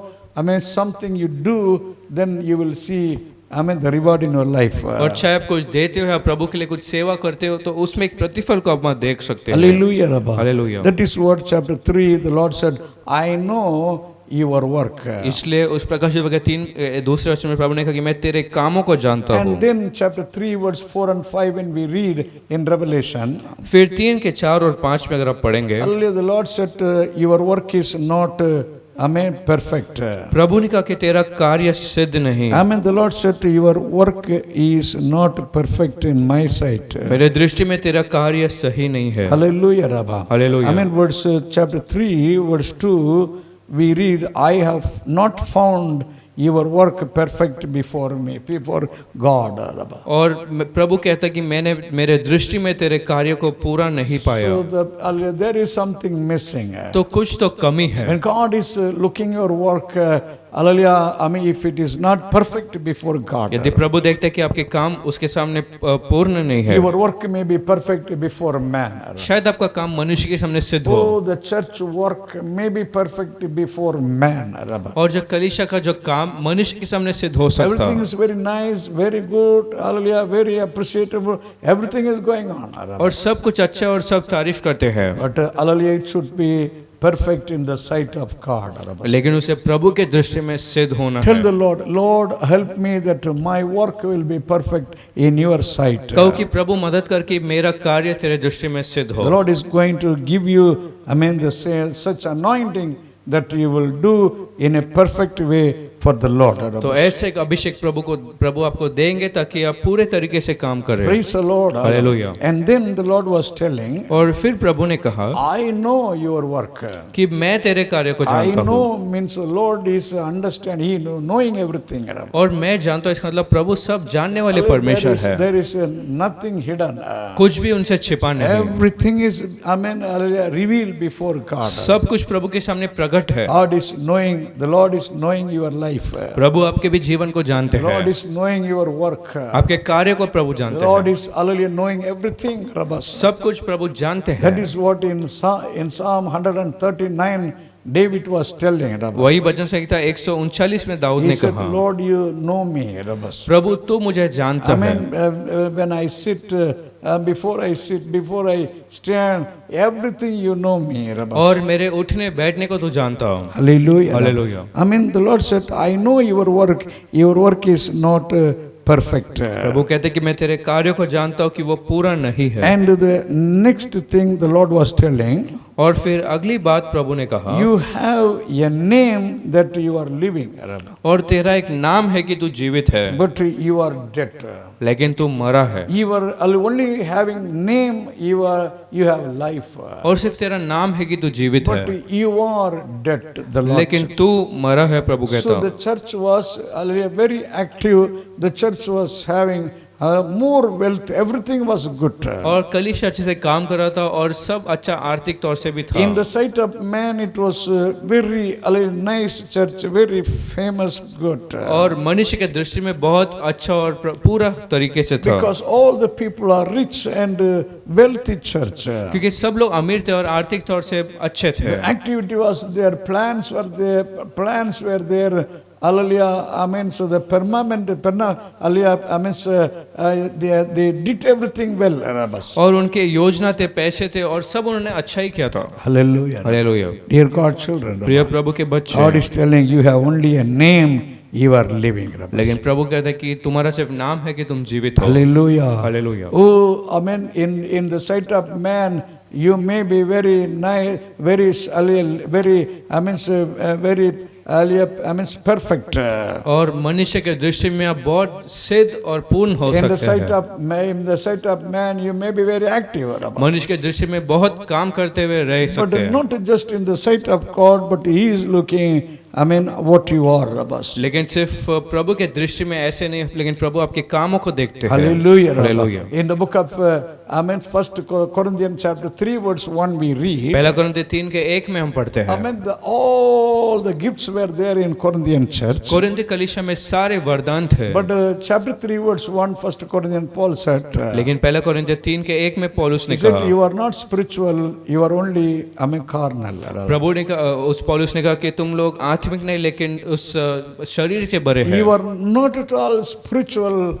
something you do, then you will see, the reward in your life. और चाहे आप कुछ देते हो या प्रभु के लिए कुछ सेवा करते हो, तो उसमें एक प्रतिफल को आप देख सकते हैं। Hallelujah, Rabba. Hallelujah. That is what chapter 3, the Lord said, I know your work. इसलिए उस प्रकाशित वाक्य 3 दूसरे वचन में प्रभु ने कहा कि मैं तेरे कामों को जानता हूँ। And then chapter 3, verse 4 and 5, when we read in Revelation, फिर 3 के 4 और 5 में अगर आप पढ़ेंगे, hallelujah, the Lord said, your work is not, perfect. प्रभु ने कहा कि तेरा कार्य सिद्ध नहीं, The Lord said, your work is not perfect in my sight. मेरे दृष्टि में तेरा कार्य सही नहीं है। Hallelujah, Rabba. Hallelujah. Verse chapter 3, verse 2, we read, I have not found your work perfect before me, before God, Rabba. और प्रभु कहता कि मैंने मेरे दृष्टि में तेरे कार्य को पूरा नहीं पाया, So there is something missing. तो कुछ तो कमी है। When God is looking your work, hallelujah, if it is not perfect before God, यदि प्रभु देखते कि आपके काम उसके सामने पूर्ण नहीं है, your work may be perfect before man. शायद आपका काम मनुष्य के सामने सिद्ध हो, Oh, the church work may be perfect before man, Rabba. और जो कलीसिया का जो काम मनुष्य के सामने सिद्ध हो सकता Everything है, is very nice, very good, hallelujah, very appreciable. Everything is going on. और सब कुछ अच्छा और सब तारीफ करते हैं, But hallelujah, it should be perfect in the sight of God. लेकिन उसे प्रभु के दृष्टि में सिद्ध होना Tell है। the Lord, Lord, help me that my work will be perfect in your sight. कहो कि प्रभु मदद कर कि मेरा कार्य तेरे दृष्टि में सिद्ध The हो। Lord is going to give you, such anointing that you will do in a perfect way for the Lord. तो ऐसे एक अभिषेक प्रभु आपको देंगे ताकि आप पूरे तरीके से काम करें। Praise the Lord. Hallelujah. And then the Lord was telling, और फिर प्रभु ने कहा I know your work. कि मैं तेरे कार्य को I जानता हूँ। know means the Lord is understand, He knowing everything. और मैं जानता हूँ, इसका मतलब प्रभु सब जानने वाले परमेश्वर है, There is nothing hidden. कुछ भी उनसे छिपा नहीं। Everything is, revealed before God. सब कुछ प्रभु के सामने प्रकट है। God is knowing, the Lord is knowing your life. प्रभु आपके भी जीवन को जानते The Lord हैं, is knowing your work. आपके कार्य को प्रभु The जानते Lord हैं, is hallelujah knowing everything. सब कुछ प्रभु जानते That हैं। is what in Psalm 139 David was telling. वही भजन संहिता 139 में दाऊद He ने said, कहा, Lord, you know me. प्रभु तू मुझे जानता I है। mean, when I sit, before I sit, before I stand, everything you know me. और मेरे उठने बैठने को तू जानता हो। Hallelujah. Hallelujah. I mean, the Lord said, I know your work is not perfect. प्रभु कहते कि मैं तेरे कार्यों को जानता हूँ कि वो पूरा नहीं है। And the next thing the Lord was telling, और फिर अगली बात प्रभु ने कहा, you have a name that you are living, और तेरा एक नाम है कि तू जीवित है, but you are dead. लेकिन तू मरा है। You are only having name, you have life. और सिर्फ तेरा नाम है कि तू जीवित But है, you are dead, the Lord लेकिन said. तू मरा है, प्रभु कहता So the church was very active. The church was having more wealth. Everything was good. और कलीसिया अच्छे से काम कर रहा था और सब अच्छा आर्थिक तौर से भी था। In the sight of man, it was very nice church, very famous, good. और मनुष्य के दृष्टि में बहुत अच्छा और पूरा तरीके से था, Because all the people are rich and wealthy church. क्योंकि सब लोग अमीर थे और आर्थिक तौर से अच्छे थे। The activity was there, plans were there. Hallelujah, amen. So the hallelujah, amen. They did everything well. और उनके योजना थे, पैसे थे और सब उन्होंने अच्छा ही किया था। Hallelujah. Hallelujah. Dear God children, प्रिय प्रभु के बच्चे, God is telling you have only a name, you are living. लेकिन प्रभु कहते हैं कि तुम्हारा सिर्फ नाम है कि तुम जीवित हो। Hallelujah. Hallelujah. Oh, amen. In the sight of man, you may be very nice, very, perfect. और मनुष्य के दृष्टि में आप बहुत सिद्ध और पूर्ण हो In the सकते sight हैं। in the sight of man, you may be very active. मनुष्य के दृष्टि में बहुत काम करते हुए रह सकते But हैं, not just in the sight of God, but He is looking, what you are. लेकिन सिर्फ प्रभु के दृष्टि में ऐसे नहीं, लेकिन प्रभु आपके कामों को देखते हैं। Hallelujah. Hallelujah. In the book of 1 Corinthians chapter 3 verse 1 we read, पहला कोरिन्थी 3 के 1 में हम पढ़ते हैं, all the gifts were there in Corinthian church. कोरिन्थी कलीसिया में सारे वरदान थे, But chapter 3 verse 1 1 Corinthians Paul said, लेकिन पहला कोरिन्थी 3 के 1 में पौलुस ने he said, कहा, you are not spiritual, you are only carnal. प्रभु ने कहा, उस पौलुस ने कहा कि तुम लोग आत्मिक नहीं लेकिन उस शरीर के बड़े हैं। You are not at all spiritual,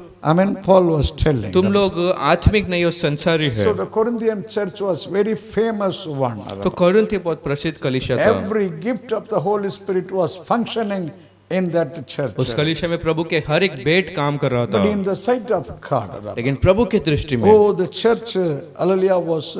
Paul was telling. तुम लोग आत्मिक नहीं हो, संसारी है। So the Corinthian church was very famous one. तो कोरिन्थी बहुत प्रसिद्ध कलीसिया था। Every gift of the Holy Spirit was functioning in that church. उस कलीसिया में प्रभु के हर एक बेट काम कर रहा था, But in the sight of God, लेकिन प्रभु के दृष्टि में oh, the church, hallelujah, was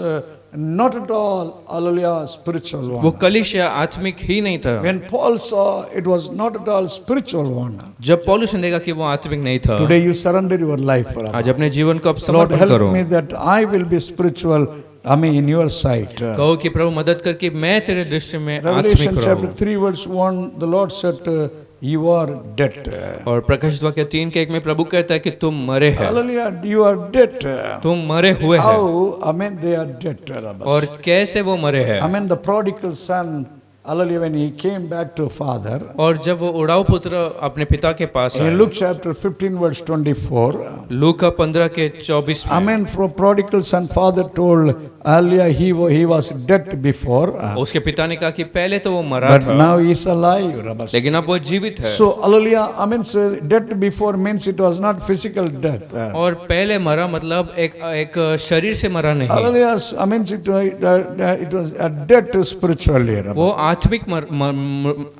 not at all, hallelujah, spiritual वो one. कलीसिया आत्मिक ही नहीं था। When Paul saw it was not at all spiritual one. जब पौलुस ने देखा कि वो आत्मिक नहीं था, Today you surrender your life. आज अपने जीवन को अब Lord, समर्पण help करो। me that I will be spiritual, in your sight. कहो कि प्रभु मदद कर कि मैं तेरे दृष्टि में Revelation आत्मिक chapter रहूं। 3 verse 1, the Lord said, you are dead. और प्रकाशित वाक्य 3 के 1 में प्रभु कहता है कि तुम मरे हैं, Hallelujah, you are dead. तुम मरे हुए हैं। How? They are dead. और कैसे वो मरे हैं? The prodigal son, hallelujah, when he came back to father, और जब वो उड़ाऊ पुत्र अपने पिता के पास in आए, Luke chapter 15 verse 24, लूका 15 के 24 में, from prodigal son, father told, hallelujah, he was dead before, उसके पिता ने कहा कि पहले तो वो मरा but था, now he is alive. लेकिन अब वो जीवित है। So, hallelujah, so dead before means it was not physical death. और पहले मरा मतलब एक शरीर से मरा नहीं, Hallelujah, it was a death spiritually. वो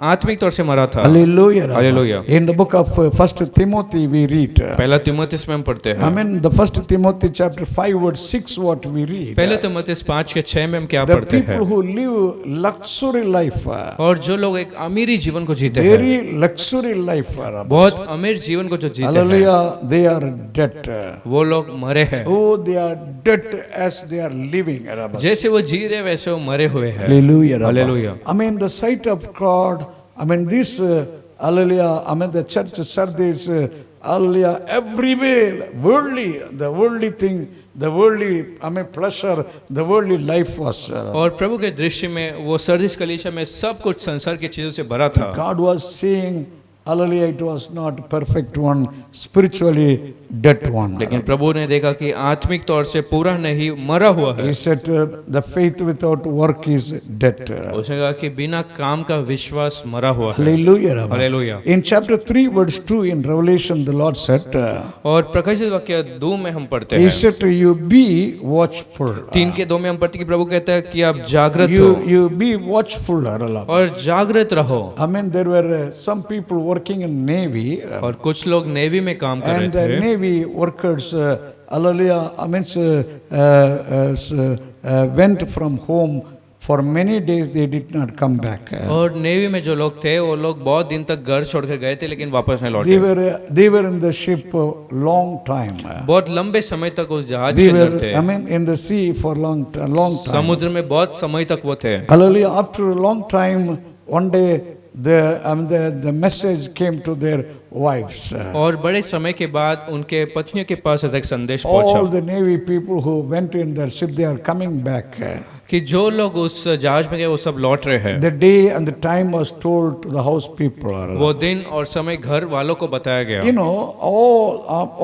आत्मिक तौर से मरा था। Hallelujah. Hallelujah. In the book of 1 Timothy we read, पहला तीमुथियुस में हम पढ़ते हैं, the 1 Timothy chapter 5 verse 6 what we read. पहले तीमुथियुस 5:6 में हम क्या The पढ़ते हैं? people who live luxury life, और जो लोग एक अमीरी जीवन को जीते हैं, very luxury life, बहुत अमीर जीवन को जो जीते हैं, hallelujah, they are dead. वो लोग मरे हैं। Oh, they are dead as they are living. जैसे वो जी रहे वैसे वो मरे हुए हैं। Hallelujah. Hallelujah. I mean, the sight of God, I mean, this, hallelujah, I mean, the church service, hallelujah, everywhere, worldly, the worldly thing, the worldly, I mean, pleasure, the worldly life was. और प्रभु के दृश्य में वो Sardis कलीसिया में सब कुछ संसार की चीजों से भरा था। God was saying, hallelujah, it was not perfect one, spiritually dead one. लेकिन प्रभु ने देखा कि आत्मिक तौर से पूरा नहीं, मरा हुआ है। He said, the faith without work is dead. उसने कहा कि बिना काम का विश्वास मरा हुआ है। Hallelujah. Hallelujah. In chapter 3, verse 2 in Revelation, the Lord said, और प्रकाशित वाक्य 2 में हम पढ़ते He हैं, said, you be watchful. 3:2 में हम पढ़ते हैं कि प्रभु कहता है कि आप जागृत हो You be watchful. और जागृत रहो। I mean, there were some people working in Navy, और कुछ लोग नेवी में काम कर रहे and the थे, Navy workers, hallelujah, I mean, went from home for many days, they did not come back. और नेवी में जो लोग थे वो लोग बहुत दिन तक घर छोड़कर गए थे लेकिन वापस नहीं लौटे। They were in the ship a long time. बहुत लंबे समय तक उस जहाज They के अंदर were, थे, I mean, in the sea for long time. समुद्र में बहुत समय तक वो थे। Hallelujah. After a long time, one day, the message came to their wives. और बड़े समय के बाद उनके पत्नियों के पास एक संदेश All पहुंचा the Navy people who went in their ship, they are coming back. कि जो लोग उस जहाज में गए वो सब लौट रहे हैं। The day and the time was told to the house people. वो दिन और समय घर वालों को बताया गया। You know,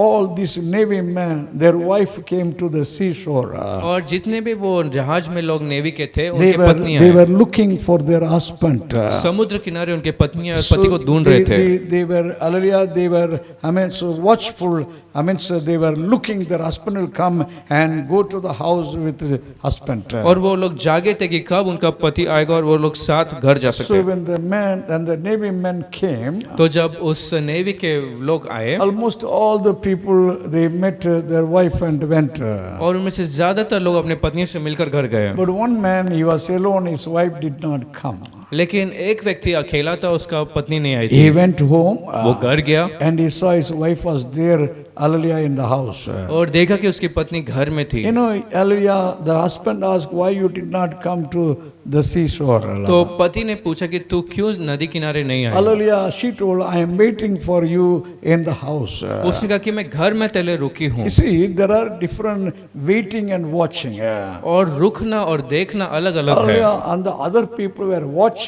all these Navy men, their wife came to the seashore. और जितने भी वो जहाज में लोग नेवी के थे They उनके were, पत्नियां they were looking for their husband. समुद्र किनारे उनके पत्नियां So पति को ढूंढ रहे थे। they were, hallelujah, they were, I mean, so watchful. I mean, so they were looking, their husband will come and go to the house with his husband. और वो लोग जागे थे कि कब उनका पति आएगा और वो लोग साथ घर जा So सके। when the men and the Navy men came, तो जब उस नेवी के लोग आए almost all the people, they met their wife and went. और उनमें से ज्यादातर लोग अपने पत्नियों से मिलकर घर गए, But one man, he was alone, his wife did not come. लेकिन एक व्यक्ति अकेला था, उसका पत्नी नहीं आई He थी। went home वो घर गया and he saw his wife was there, hallelujah, in the house. और देखा कि उसकी पत्नी घर में थी। You know, hallelujah, the husband asked, why you did not come to the seashore? तो पति ने पूछा कि तू क्यों नदी किनारे नहीं आई? Hallelujah, she told, I am waiting for you in the house. उसने कहा कि मैं घर में तेरे रुकी हूँ। You see, there are different waiting and watching. और रुकना और देखना अलग अलग है। Hallelujah, and the other people were watching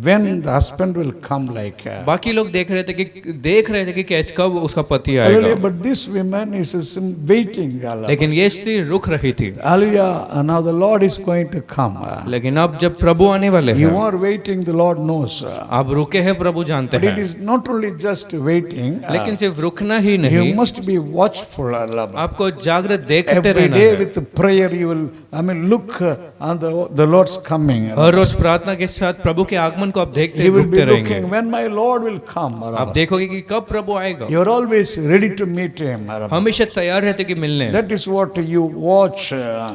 when the husband will come, like. बाकी लोग देख रहे थे कि कैसे कब उसका पति आएगा, Hallelujah, but this woman is waiting. लेकिन ये स्त्री रुक रही थी। Hallelujah, and now the Lord is going to come. लेकिन अब जब प्रभु आने वाले You हैं, are waiting, the Lord knows. आप रुके हैं, प्रभु जानते But it हैं। is not only just waiting, लेकिन सिर्फ रुकना ही you नहीं, must be watchful. आपको जागृत देखते Every रहना day है। with prayer, you will, I mean, look on the Lord's coming. हर रोज प्रार्थना के साथ प्रभु के आगमन को आप देखते You will be रुकते रहेंगे। looking when my Lord will come. आप देखोगे कि कब प्रभु आएगा। You are always ready to meet Him. हमेशा तैयार रहते कि मिलने। That is what you watch.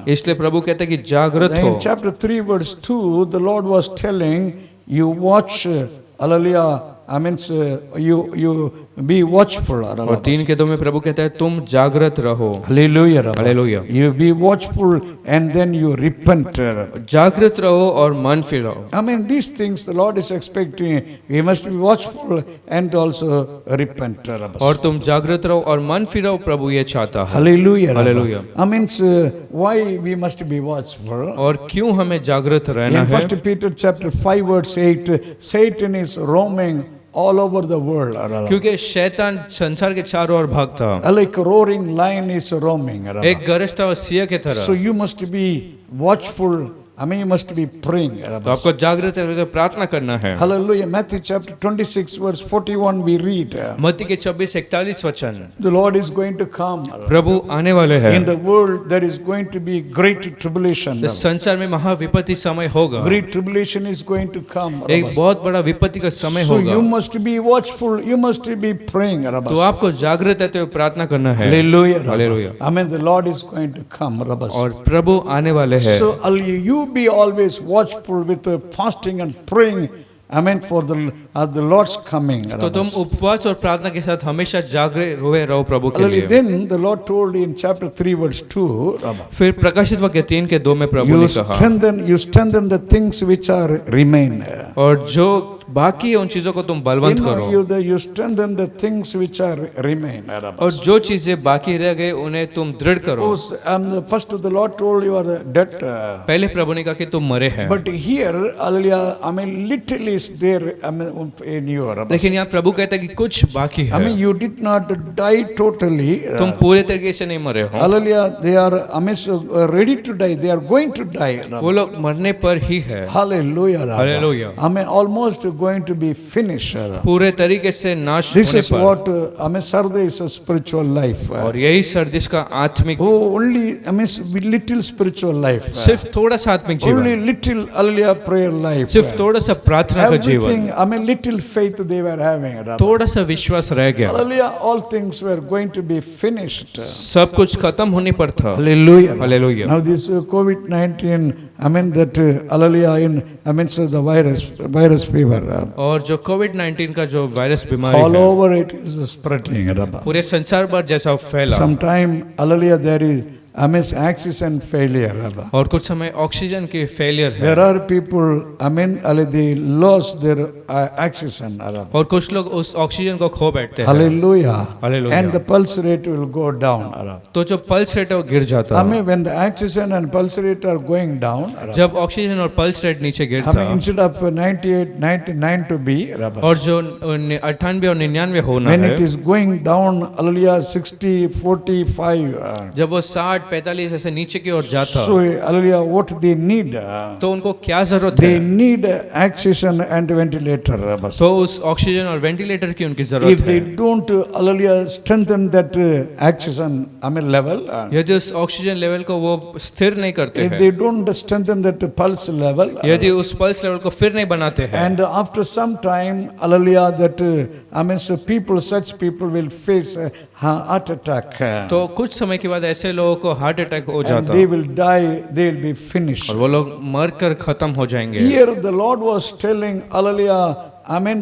इसलिए प्रभु कहते हैं कि जागृत हो। In chapter 3, verse 2, the Lord was telling, you watch, hallelujah, I mean, you be watchful. और 3:2 में प्रभु कहता है तुम जागृत रहो। Hallelujah. Hallelujah. You be watchful and then you repent. जागृत रहो और मन फिराओ। I mean, these things the Lord is expecting. We must be watchful and also repent. और तुम जागृत रहो और मन फिराओ, प्रभु ये चाहता है। Hallelujah. Hallelujah. I mean, why we must be watchful? और क्यों हमें जागृत रहना In है? 1 Peter chapter 5 verse 8, Satan is roaming all over the world. क्योंकि शैतान संसार के चारों ओर भागता, Like a roaring lion is roaming. एक गरजता हुआ सिंह की So तरह। you must be watchful I mean, you must be praying. तो आपको जागृत रहकर प्रार्थना करना है। Hallelujah. Matthew chapter 26 verse 41 we read. मत्ती के 26-41 वचन, The Lord is going to come. प्रभु आने वाले हैं। In the world there is going to be great tribulation. इस संसार में महाविपत्ति समय होगा। Great tribulation is going to come. एक बहुत बड़ा विपत्ति का समय So होगा। you must be watchful. You must be praying. तो आपको जागृत रहते हुए प्रार्थना करना है। Hallelujah. Hallelujah. I mean, the Lord is going to come. और प्रभु आने वाले हैं। So you be always watchful with fasting and praying. I mean, for the Lord's coming. तो तुम उपवास और प्रार्थना के साथ हमेशा जागृत हुए रहो प्रभु के लिए। Then the Lord told in chapter 3 verse 2. फिर प्रकाशित वाक्य 3:2 में प्रभु ने कहा, You strengthen the things which are remain. और जो बाकी है उन चीजों को तुम बलवंत करो। You strengthen the things which are remain. और जो चीजें बाकी रह गए उन्हें तुम दृढ़ करो। First the Lord told you are dead. पहले प्रभु ने कहा कि तुम मरे हैं। But here, hallelujah, I mean, little is there, I mean, in you. लेकिन यहाँ प्रभु कहता है कि कुछ बाकी I mean, है। you did not die totally. तुम पूरे तरीके से नहीं मरे हो। Hallelujah, they are, I mean, ready to die. They are going to die. वो लोग मरने पर ही है। Hallelujah. Hallelujah. I mean, almost going to be finished. पूरे तरीके से नाश This होने is पर। what, I mean, Sarda is a spiritual life. और यही सर्दिश का आत्मिक, Oh, only, I mean, little spiritual life. सिर्फ थोड़ा सा आत्मिक जीवन, Only little, hallelujah, prayer life. सिर्फ थोड़ा सा प्रार्थना का जीवन, Everything, I mean, little faith they were having. थोड़ा सा विश्वास रह गया। Hallelujah, all things were going to be finished. सब कुछ खत्म होने पर था। Hallelujah. Hallelujah. Now this COVID-19, I mean that, hallelujah, I mean, so the virus fever. और जो कोविड-19 का जो वायरस बीमारी All है, over it is spreading. पूरे संसार भर जैसा फैला। Sometime, hallelujah, there is, I mean, oxygen failure. और कुछ समय ऑक्सीजन की फेलियर है। There are people, I mean, they lost their oxygen. और कुछ लोग उस ऑक्सीजन को खो बैठते हैं। Hallelujah. Hallelujah. And the pulse rate will go down. तो जो पल्स रेट है वो गिर जाता I है। mean, when the oxygen and pulse rate are going down, जब ऑक्सीजन और पल्स रेट नीचे I गिरता mean, instead of 98, 99 to be, और जो 98 और 99 होना when है, it is going down, hallelujah, 60, 45. जब वो 60-45 ऐसे नीचे की ओर जाता, So, hallelujah, what they need? तो उनको क्या जरूरत They है? need oxygen and ventilator. तो उस ऑक्सीजन और वेंटिलेटर की उनकी If जरूरत they है। don't, hallelujah, strengthen that oxygen, I mean, level, यदि उस ऑक्सीजन लेवल को वो स्थिर नहीं करते if हैं, they don't strengthen that pulse level, यदि उस पल्स लेवल को फिर नहीं बनाते हैं, and after some time, hallelujah, that, I mean, so such people will face heart attack. तो कुछ समय के बाद ऐसे लोगों को हार्ट अटैक हो And जाता they will die, they will be finished. और वो लोग मरकर खत्म हो जाएंगे। Here the Lord was telling, hallelujah, I mean,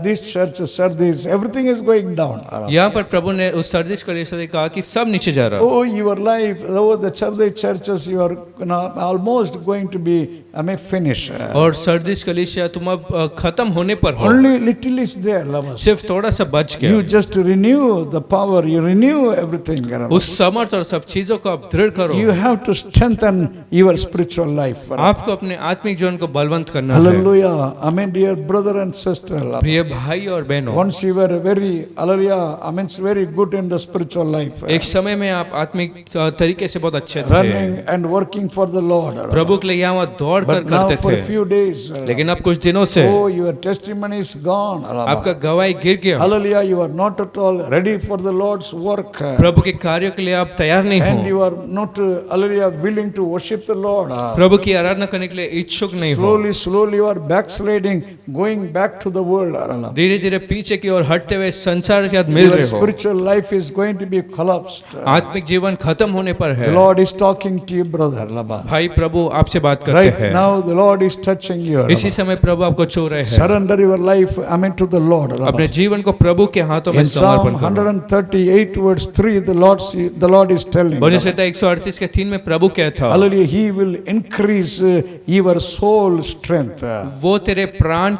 this church, Sardis, everything is going down. यहाँ पर प्रभु ने उस सर्दिश कलीसिया से कहा कि सब नीचे जा रहा है। Oh, your life, oh, the Sardis churches, you are, almost going to be, I mean, finished. और सर्दिश कलीसिया तुम अब खत्म होने पर हो, Only little is there, lovers. सिर्फ थोड़ा सा बच गया। You just renew the power, you renew everything. उस समर्थ और सब चीजों को आप दृढ़ करो। You have to strengthen your spiritual life. आपको अपने आत्मिक जीवन को बलवंत करना है। Hallelujah. I mean, dear brother and sister. प्रिय भाई और बहनों, Once you were very, hallelujah, I mean, it's very good in the spiritual life. एक समय में आप आत्मिक तरीके से बहुत अच्छे थे, Running and working for the Lord. प्रभु के लिए यहाँ दौड़ कर But now करते for a थे, few days, लेकिन अब कुछ दिनों से oh, your testimony is gone. आपका गवाही गिर गया। Hallelujah, you are not at all ready for the Lord's work. प्रभु के कार्यों के लिए आप तैयार नहीं And हो, you are not, hallelujah, willing to worship the Lord. प्रभु की आराधना करने के लिए इच्छुक नहीं हो, Slowly you are backsliding, going back to the world. धीरे धीरे पीछे की ओर हटते हुए संसार के साथ मिल Your रहे हो, spiritual life is going to be collapsed. आत्मिक जीवन खत्म होने पर The है। Lord is talking to you, brother. भाई प्रभु आपसे बात करते Right हैं, now, the Lord is touching you. इसी समय प्रभु आपको छू रहे हैं। Surrender your life, I mean, to the Lord. अपने जीवन को प्रभु के हाथों में In Psalm समर्पण करो। 138 verse 3, the Lord is telling. भजन संहिता 138 के 3 में प्रभु कहता, Hallelujah, He will increase your soul strength. वो तेरे प्राण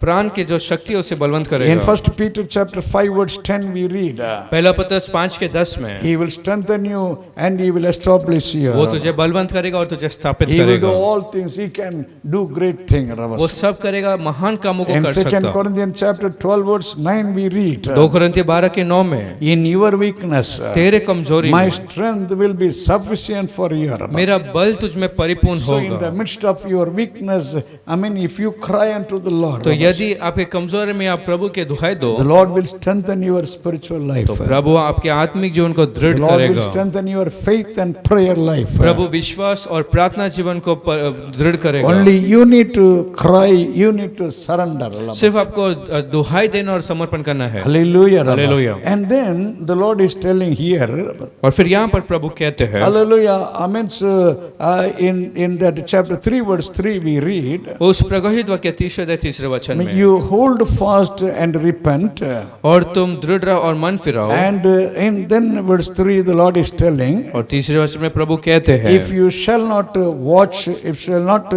प्राण के जो शक्ति है उसे बलवंत In करेगा। 1 Peter chapter 5 verse 10 we read, पहला पत्रस 5:10 में He will strengthen you and He will establish you. वो तुझे बलवंत करेगा और तुझे स्थापित He will do करेगा। all things. He can do great things. वो सब करेगा, महान कामों को In कर 2 सकता। Corinthians chapter 12 verse 9 we read, 2 Corinthians 12:9 में In your weakness, तेरे कमजोरी my में strength will be sufficient for you. मेरा बल तुझ में परिपूर्ण So in the होगा। midst of your weakness, I mean, if you cry unto the Lord, तो यदि आपके कमजोरी में आप प्रभु के दुहाई दो the Lord will strengthen your spiritual life. तो प्रभु आपके आत्मिक जीवन को The दृढ़ Lord will करेगा। strengthen your faith and prayer life. प्रभु विश्वास और प्रार्थना जीवन को दृढ़ करेगा। Only you need to cry, you need to surrender. सिर्फ आपको दुहाई देना और समर्पण करना है। Hallelujah. Hallelujah. And then the Lord is telling here, और फिर यहाँ पर प्रभु कहते हैं, Hallelujah. Amen. In that chapter 3 verse 3 we read, उस प्रकाशित वाक्य 3 वचन में, you hold fast and repent. और तुम दृढ़ रहो और मन फिराओ। And in then verse 3 the Lord is telling, और 3 वचन में प्रभु कहते हैं, if you shall not watch, if shall not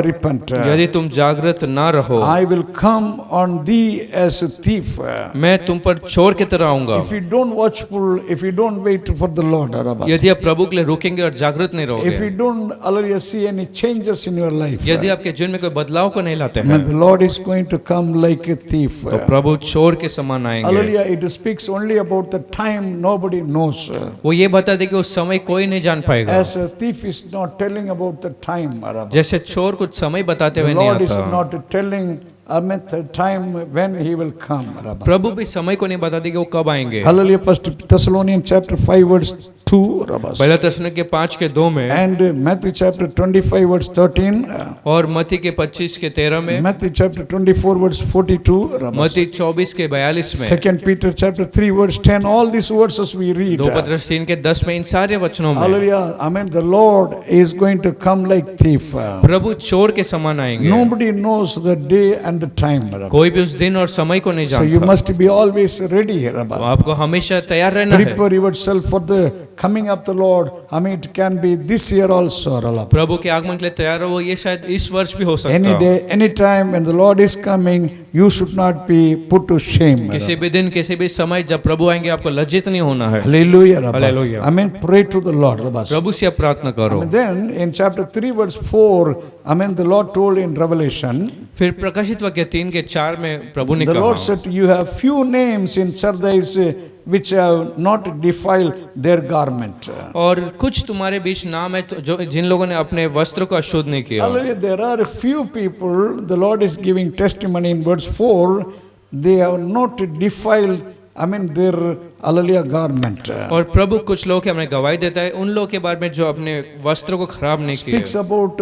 repent, यदि तुम जागृत ना रहो, I will come on thee as a thief. मैं तुम पर चोर की तरह आऊंगा। If you don't watchful, if you don't wait for the Lord, यदि आप प्रभु के लिए रुकेंगे और जागृत नहीं if you रहोगे, don't hallelujah, see any changes in your life, यदि आपके जीवन में कोई बदलाव को नहीं लाते then हैं, the Lord is going to come like a thief. तो प्रभु चोर के समान आएंगे। Hallelujah, it speaks only about the time nobody knows. वो ये बता दे कि उस समय कोई नहीं जान पाएगा। As a thief is not telling about the time. जैसे चोर कुछ समय बताते The हुए नहीं Lord is आता, not telling the time when He will come. प्रभु भी समय को नहीं बताते कि वो कब आएंगे। Hallelujah. First Thessalonians chapter 5 verse 2. पहला थिस्सलुनीके 5:2 में, And Matthew chapter 25 verse 13. और मत्ती के 25:13 में, Matthew chapter 24 verse 42. मत्ती 24:42 में, 2 Peter chapter 3 verse 10. All these verses we read. 2 पत्रस 3:10 में, इन सारे वचनों में Hallelujah. Amen. The Lord is going to come like thief. प्रभु चोर के समान आएंगे। Nobody knows the day and the time. कोई भी उस दिन और समय को नहीं So you जानता, must be always ready. तो आपको हमेशा तैयार रहना है। Prepare yourself for the coming of the Lord. I mean, it can be this year also. प्रभु के आगमन के लिए तैयार रहो, ये शायद इस वर्ष भी हो सकता Any है। day, any time when the Lord is coming, you should not be put to shame. किसी भी दिन, किसी भी समय जब प्रभु आएंगे, आपको लज्जित नहीं होना है। Hallelujah. Hallelujah. I mean, pray to the Lord. प्रभु से आप प्रार्थना करो। And then in chapter 3 verse 4, I mean, the Lord told in Revelation, फिर प्रकाशित वाक्य 3:4 में प्रभु ने the Lord कहा, said, you have few names in Sardis which have not defiled their garment. और कुछ तुम्हारे बीच नाम है जो जिन लोगों ने अपने वस्त्र को अशुद्ध नहीं किया। Hallelujah. There are a few people, the Lord is giving testimony in verse 4, they have not defiled, I mean, their hallelujah garment. और प्रभु कुछ लोग के हमें गवाही देता है उन लोगों के बारे में जो अपने वस्त्रों को खराब नहीं किए। Speaks about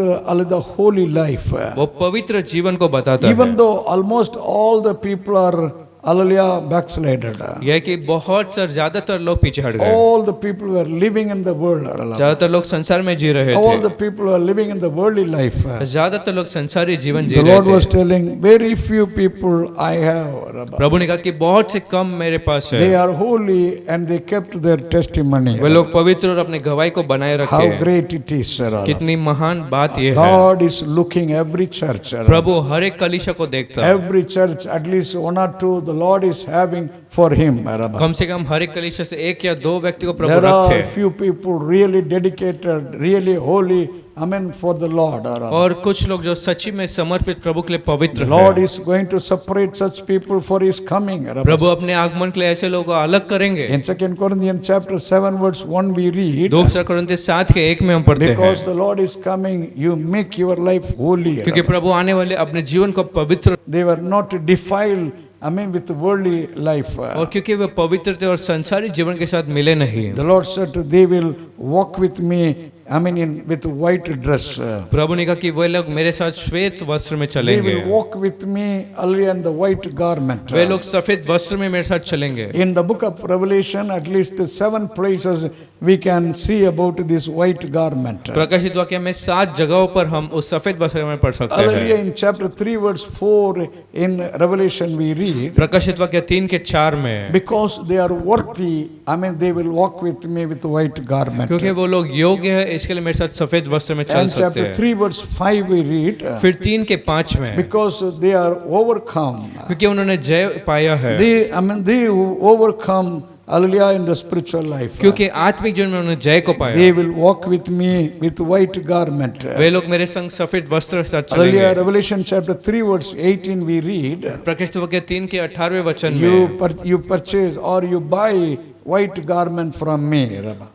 the holy life. वो पवित्र जीवन को बताता Even है। though almost all the people are hallelujah backslided. यह कि बहुत सारे ज्यादातर लोग पीछे हट गए। All the people were living in the world. ज्यादातर लोग संसार में जी रहे All the थे। people were living in the worldly life. ज्यादातर लोग संसारी जीवन जी The रहे Lord was थे। telling, very few people I have. प्रभु ने कहा कि बहुत से कम मेरे पास They है। are holy and they kept their testimony. वे लोग पवित्र और अपनी गवाही को बनाए How रखे। great it is, sir. कितनी महान बात यह है। God is looking every church. प्रभु हर एक कलीसिया को देखता है। Every church, at least one or two, the Lord is having for him. कम से कम हर एक कलीसिया से 1 या 2 व्यक्ति को प्रभु There are रखते। few people really dedicated, really holy, amen, for the Lord. और कुछ लोग जो सच्ची में समर्पित प्रभु के लिए पवित्र The Lord हैं। is going to separate such people for his coming. प्रभु अपने आगमन के लिए ऐसे लोगों को अलग करेंगे। In 2 Corinthians chapter 7 verse 1 we read, 2 कोरिन्थियों 7:1 में हम पढ़ते हैं, because the Lord is coming, you make your life holy. क्योंकि प्रभु आने वाले अपने जीवन को पवित्र, They were not defiled, I mean, with worldly life. और क्योंकि वे पवित्र थे और संसारी जीवन के साथ मिले नहीं। The Lord said, they will walk with me, I mean, with white dress. प्रभु ने कहा कि वे लोग मेरे साथ श्वेत वस्त्र में They चलेंगे। will walk with me only in the white garment. वे लोग सफेद वस्त्र में मेरे साथ चलेंगे। In the book of Revelation, at least 7 places we can see about this white garment. प्रकाशित वाक्य में 7 जगहों पर हम उस सफेद वस्त्र में पढ़ सकते Hallelujah. हैं। In chapter 3 verse 4 in Revelation we read, प्रकाशित वाक्य 3:4 में, because they are worthy, I mean, they will walk with me with white garment. क्योंकि वो लोग योग्य है इसके लिए मेरे साथ सफेद वस्त्र में चल And सकते chapter हैं। 3 verse 5 we read, फिर 3 के 5 में, because they are overcome. क्योंकि उन्होंने जय पाया है, They who overcome, hallelujah, in the spiritual life. क्योंकि आत्मिक जीवन में उन्होंने जय को They पाया, will walk with me with white garment. वे लोग मेरे संग सफेद वस्त्र के साथ Hallelujah. चलेंगे। Revelation chapter 3 verse 18 we read, प्रकाशित वाक्य 3 के 18वें वचन में, you purchase or you buy white garment from me.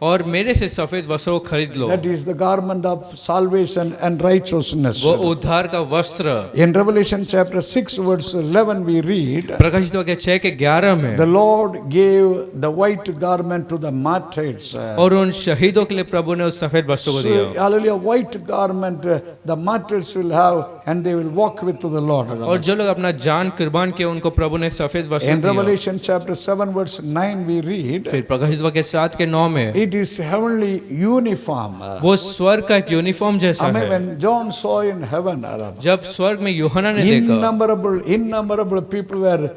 और मेरे से सफेद वस्त्र को खरीद लो, That is the garment of salvation and righteousness. वो उद्धार का वस्त्र। In Revelation chapter 6 verse 11 we read, प्रकाशित वाक्य 6 के 11 में, the Lord gave the white garment to the martyrs. और उन शहीदों के लिए प्रभु ने उस सफेद वस्त्र को दिया, So, hallelujah, white garment the martyrs will have and they will walk with the Lord. और जो लोग अपना जान कुर्बान किया उनको प्रभु ने सफेद वस्त्र In दिया। Revelation chapter 7 verse 9 we read, फिर प्रकाशित वाक्य 7 के 9 में, it is heavenly uniform. वो स्वर्ग का एक यूनिफॉर्म जैसा I mean, है। when John saw in heaven, जब स्वर्ग में यूहन्ना ने देखा, innumerable people were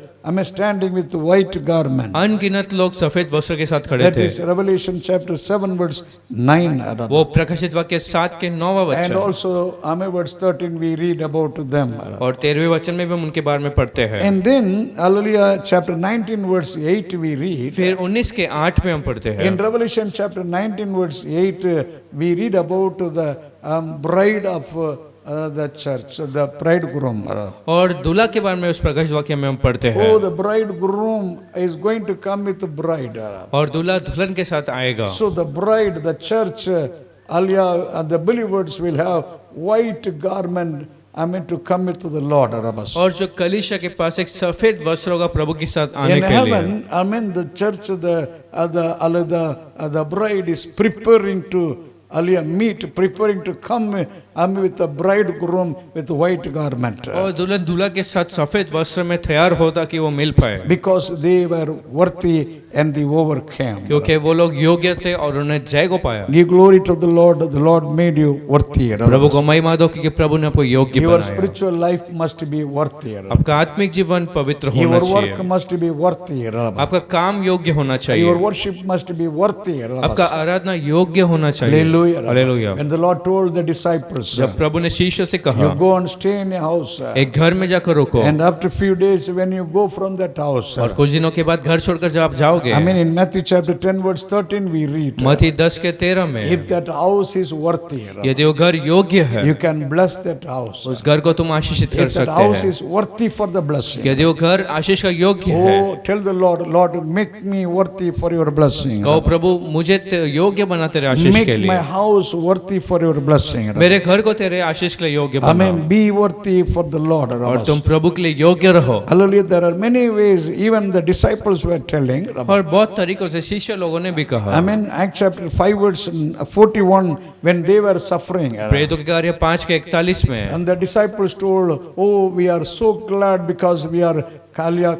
standing with white garment. अनगिनत लोग सफेद वस्त्र के साथ खड़े That थे। is Revelation chapter 7 verse 9. वो प्रकाशित वाक्य 7 के 9वां And वचन, also verse 13 we read about them. और 13वें वचन में भी हम उनके बारे में पढ़ते हैं। And then, hallelujah, chapter 19 verse 8 we read. फिर 19 के 8 में हम पढ़ते हैं। In Revelation chapter 19 verse 8 we read about the bride of the church, the bridegroom. और दूल्हा के बारे में उस प्रकाशित वाक्य में हम पढ़ते हैं। Oh, the bridegroom is going to come with the bride. और दूल्हा दुल्हन के साथ आएगा। So the bride, the church, the believers will have white garment. To come with the Lord. और जो कलीसिया के पास एक सफेद वस्त्र होगा प्रभु के साथ आने In के लिए। heaven, the church, the bride is preparing to preparing to come with the bridegroom with white garment. और दुल्हन दूल्हा के साथ सफेद वस्त्र में तैयार होता कि वो मिल पाए, Because they were worthy and they overcame. क्योंकि वो लोग योग्य थे और उन्हें जय को पाया। Give glory to the Lord made you worthy. प्रभु को महिमा दो क्योंकि प्रभु ने आपको योग्य Your बनाया। spiritual life must be worthy. आपका आत्मिक जीवन पवित्र होना Your चाहिए, work must be worthy. आपका काम योग्य होना चाहिए, Your worship must be worthy. आपका आराधना योग्य होना चाहिए। Hallelujah. Hallelujah. When the Lord told the disciples, जब प्रभु ने शिष्यों से कहा, you go and stay in a house. एक घर में जाकर रुको, And after few days when you go from that house, और कुछ दिनों के बाद घर छोड़कर जब आप जाओगे, in Matthew chapter 10 verse 13 we read, मत्ती 10 के 13 में, if that house is worthy, यदि वो घर योग्य है, you can bless that house. उस घर को तुम आशीषित कर If that सकते house हैं। is worthy for the blessing, यदि वो घर आशीष का योग्य है, oh, tell the Lord, make me worthy for your blessing. कहो प्रभु मुझे योग्य बना तेरे आशीष के Make my लिए, house worthy for your blessing. मेरे घर को तेरे आशीष के लिए योग्य बना, Be worthy for the Lord. और तुम प्रभु के लिए योग्य रहो। Hallelujah. There are many ways, even the disciples were telling. और बहुत तरीकों से शिष्य लोगों ने भी कहा। Acts chapter 5 verse 41, when they were suffering. प्रेरितों के कार्य 5 के 41 में, And the disciples told, oh, we are so glad because we are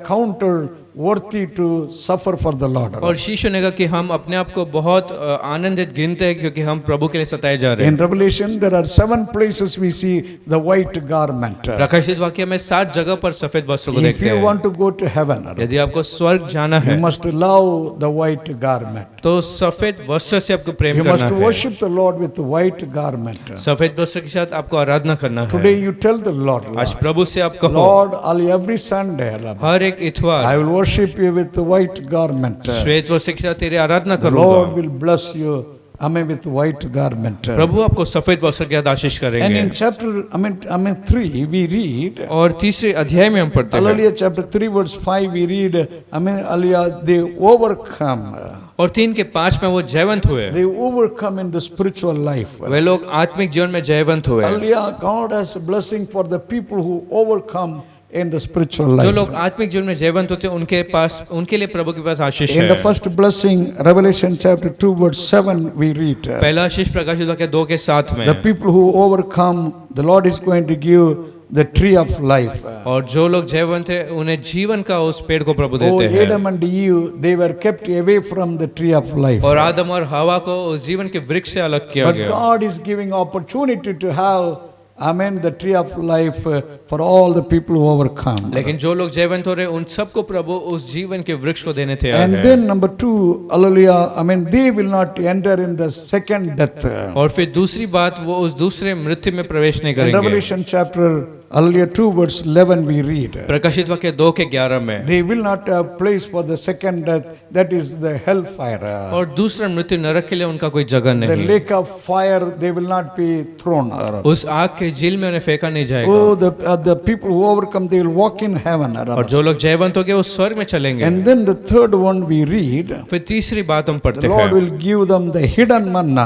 counted worthy to suffer for the Lord. और शिष्यों ने कहा कि हम अपने आप को बहुत आनंदित गिनते हैं क्योंकि हम प्रभु के लिए सताए जा रहे हैं। In Revelation, there are 7 places we see the white garment. प्रकाशित वाक्य में 7 जगह पर सफेद वस्त्र को If देखते you हैं। want to go to heaven, यदि आपको स्वर्ग जाना you है must love the white garment. तो सफेद वस्त्र से आपको प्रेम You करना must है। worship the Lord with the white garment. सफेद वस्त्र के साथ आपको आराधना करना है। Today you tell the Lord, आज प्रभु से आप कहो, Lord, every Sunday, हर एक इतवार I will worship you with the white garment. श्वेत वस्त्र के साथ तेरी आराधना The Lord करूंगा। will bless you, with white garment. प्रभु आपको सफेद वस्त्र के साथ आशीष And करेंगे। in chapter 3 we read, और तीसरे अध्याय में हम पढ़ते हैं, hallelujah, chapter 3 verse 5 we read, hallelujah, they overcome. और 3 के 5 में वो जयवंत हुए, They overcome in the spiritual life. वे लोग आत्मिक जीवन में जयवंत हुए। Hallelujah, God has a blessing for the people who overcome in the spiritual जो life. लोग आत्मिक जीवन में जयवंत होते हैं उनके लिए प्रभु के पास आशीष In है। the first blessing, Revelation chapter 2 verse 7 we read, पहला आशीष प्रकाशित वाक्य 2 के 7 में, the people who overcome, the Lord is going to give the tree of life. और जो लोग जयवंत हैं उन्हें जीवन का उस पेड़ को प्रभु Oh, देते हैं। Adam and Eve, they were kept away from the tree of life. और आदम और हवा को उस जीवन के वृक्ष से अलग किया But गया। God is giving opportunity to have Amen, the tree of life for all the people who overcome. लेकिन जो लोग जयवंत हो रहे उन सबको प्रभु उस जीवन के वृक्ष को देने तैयार And है। then number 2, hallelujah, I mean, they will not enter in the second death. और फिर दूसरी बात, वो उस दूसरे मृत्यु में प्रवेश नहीं In करेंगे। Revelation chapter, hallelujah, 2 verse 11 we read. प्रकाशित वाक्य 2:11 में, They will not have place for the second death, that is the hellfire. और दूसरा मृत्यु नरक के लिए उनका कोई जगह The नहीं, lake of fire, they will not be thrown. उस आग के झील में उन्हें फेंका नहीं जाएगा। Oh, the people who overcome, they will walk in heaven. और जो लोग जयवंत हो गए वो स्वर्ग में चलेंगे। And then the third one we read, फिर तीसरी बात हम the पढ़ते Lord हैं, will give them the hidden manna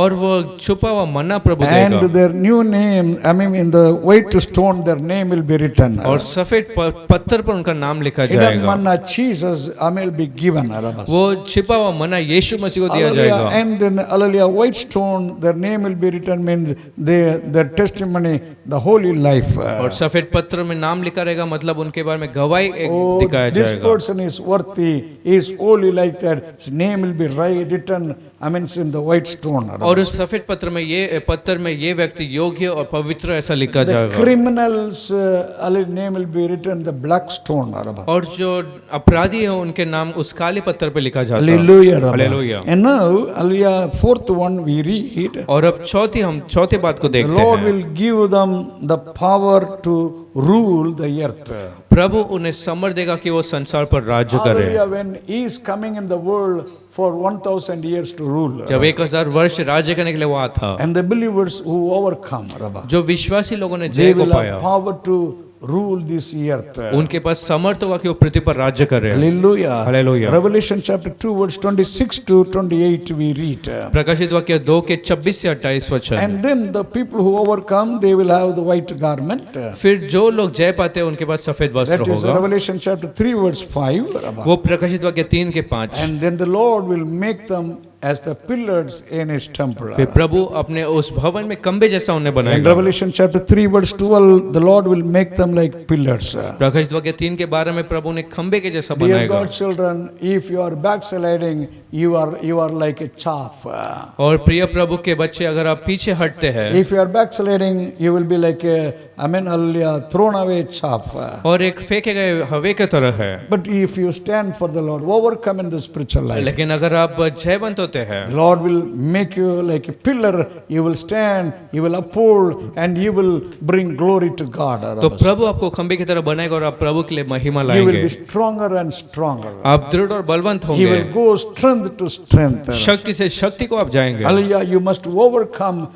और वो छुपा हुआ मन्ना प्रभु and देगा, their new name, I mean in the white stone their name will be written. और सफेद पत्थर पर उनका नाम लिखा Hidden जाएगा। manna Jesus, I mean, will be given. वो छिपा हुआ मन्ना यीशु मसीह को दिया Hallelujah. जाएगा। And then hallelujah, white stone their name will be written means their testimony, the holy life. और सफेद पत्र में नाम लिखा रहेगा, मतलब उनके बारे में गवाही एक Oh, दिखाया this जाएगा। person is worthy, is holy like that. His name will be written, I mean, in the white stone. और उस सफेद पत्र में ये व्यक्ति योग्य और पवित्र ऐसा लिखा The जाएगा। criminals' name will be written the black stone. और जो अपराधी है उनके नाम उस काले पत्थर पे लिखा जाता है। Hallelujah. Hallelujah. And now, hallelujah, fourth one we read. और अब चौथी बात को The देखते Lord हैं। will give them the power to rule the earth. प्रभु उन्हें समर्थ देगा कि वो संसार पर राज्य करे। Hallelujah, when He is coming in the world for 1,000 years to rule. जब 1000 वर्ष राज्य करने के लिए वो आता, And the believers who overcome, जो विश्वासी लोगों ने they जय को will पाया, have power to rule this earth. उनके पास समर्थ होगा कि वो पृथ्वी पर राज्य करे। Hallelujah. Hallelujah. Revelation chapter 2 verse 26 to 28 we read. प्रकाशित वाक्य 2:26 से 28 वचन। And then the people who overcome, they will have the white garment. फिर जो लोग जय पाते हैं उनके पास सफेद वस्त्र That is होगा। Revelation chapter 3 verse 5. वो प्रकाशित वाक्य 3:5। And then the Lord will make them as the pillars in His temple. फिर प्रभु अपने उस भवन में खंबे जैसा उन्हें In बनाएगा। Revelation chapter 3 verse 12, the Lord will make them like pillars. प्रकाशित वाक्य 3:12 में प्रभु ने खंबे के जैसा Dear बनाएगा। God children, if you are backsliding, you are like a chaff. और प्रिय प्रभु के बच्चे, अगर आप पीछे हटते हैं If you are backsliding, you will be like a, hallelujah, thrown away chaff. और एक फेंके गए हवे के तरह है, But if you stand for the Lord, overcome in the spiritual life, लेकिन अगर आप जयवंत होते हैं, the Lord will make you like a pillar. You will stand, you will uphold, and you will bring glory to God. तो प्रभु आपको खंबे की तरह बनाएगा और आप प्रभु के लिए महिमा You will लाएंगे। be stronger and stronger. आप दृढ़ और बलवंत You होंगे, will go strength to strength. शक्ति से शक्ति को आप जाएंगे। Hallelujah, you must overcome,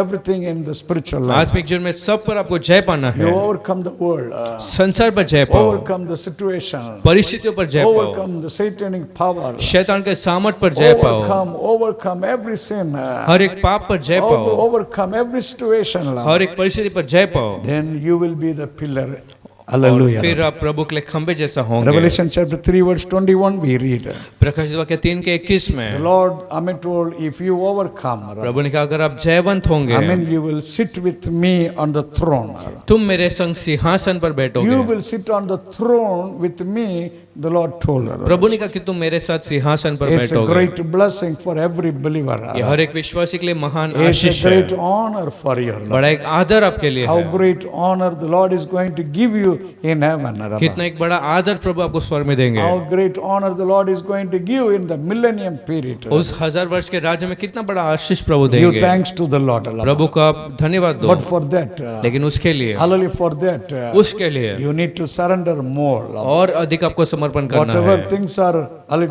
everything in the spiritual life. आत्मिक जीवन में सब पर आपको जय पाना You है। overcome the world. संसार पर जय पाओ, Overcome the situation. परिस्थितियों पर जय पाओ, Overcome the satanic power. शैतान के सामर्थ पर जय पाओ, Overcome every sin. हर एक पाप पर जय पाओ, Overcome every situation. हर एक परिस्थिति पर जय पाओ, Then you will be the pillar. और Hallelujah. फिर आप प्रभु के लिए खंबे जैसा होंगे। Revelation chapter 3 verse 21 we read. प्रकाशित वाक्य 3:21 The में Lord, told, if you overcome, प्रभु ने कहा अगर आप जयवंत होंगे, you will sit with me on the throne. तुम मेरे संग सिंहासन पर You बैठोगे। will sit on the throne with me, the Lord told her. प्रभु ने कहा कि तुम मेरे साथ सिंहासन पर It's a बैठोगे। great blessing for every believer. ये हर एक विश्वासी के लिए महान It's आशीष a है, great honor for you. बड़ा एक आदर आपके लिए How है। great honor the Lord is going to give you in heaven. कितना एक बड़ा आदर प्रभु आपको स्वर्ग में देंगे। How great honor the Lord is going to give in the millennium period. उस 1000 वर्ष के राज्य में कितना बड़ा आशीष प्रभु Give देंगे। thanks to the Lord. प्रभु का आप धन्यवाद दो, But for that, लेकिन उसके लिए, hallelujah, for that, उसके लिए you need to surrender more. और अधिक आपको समर्पण करना Whatever है। things are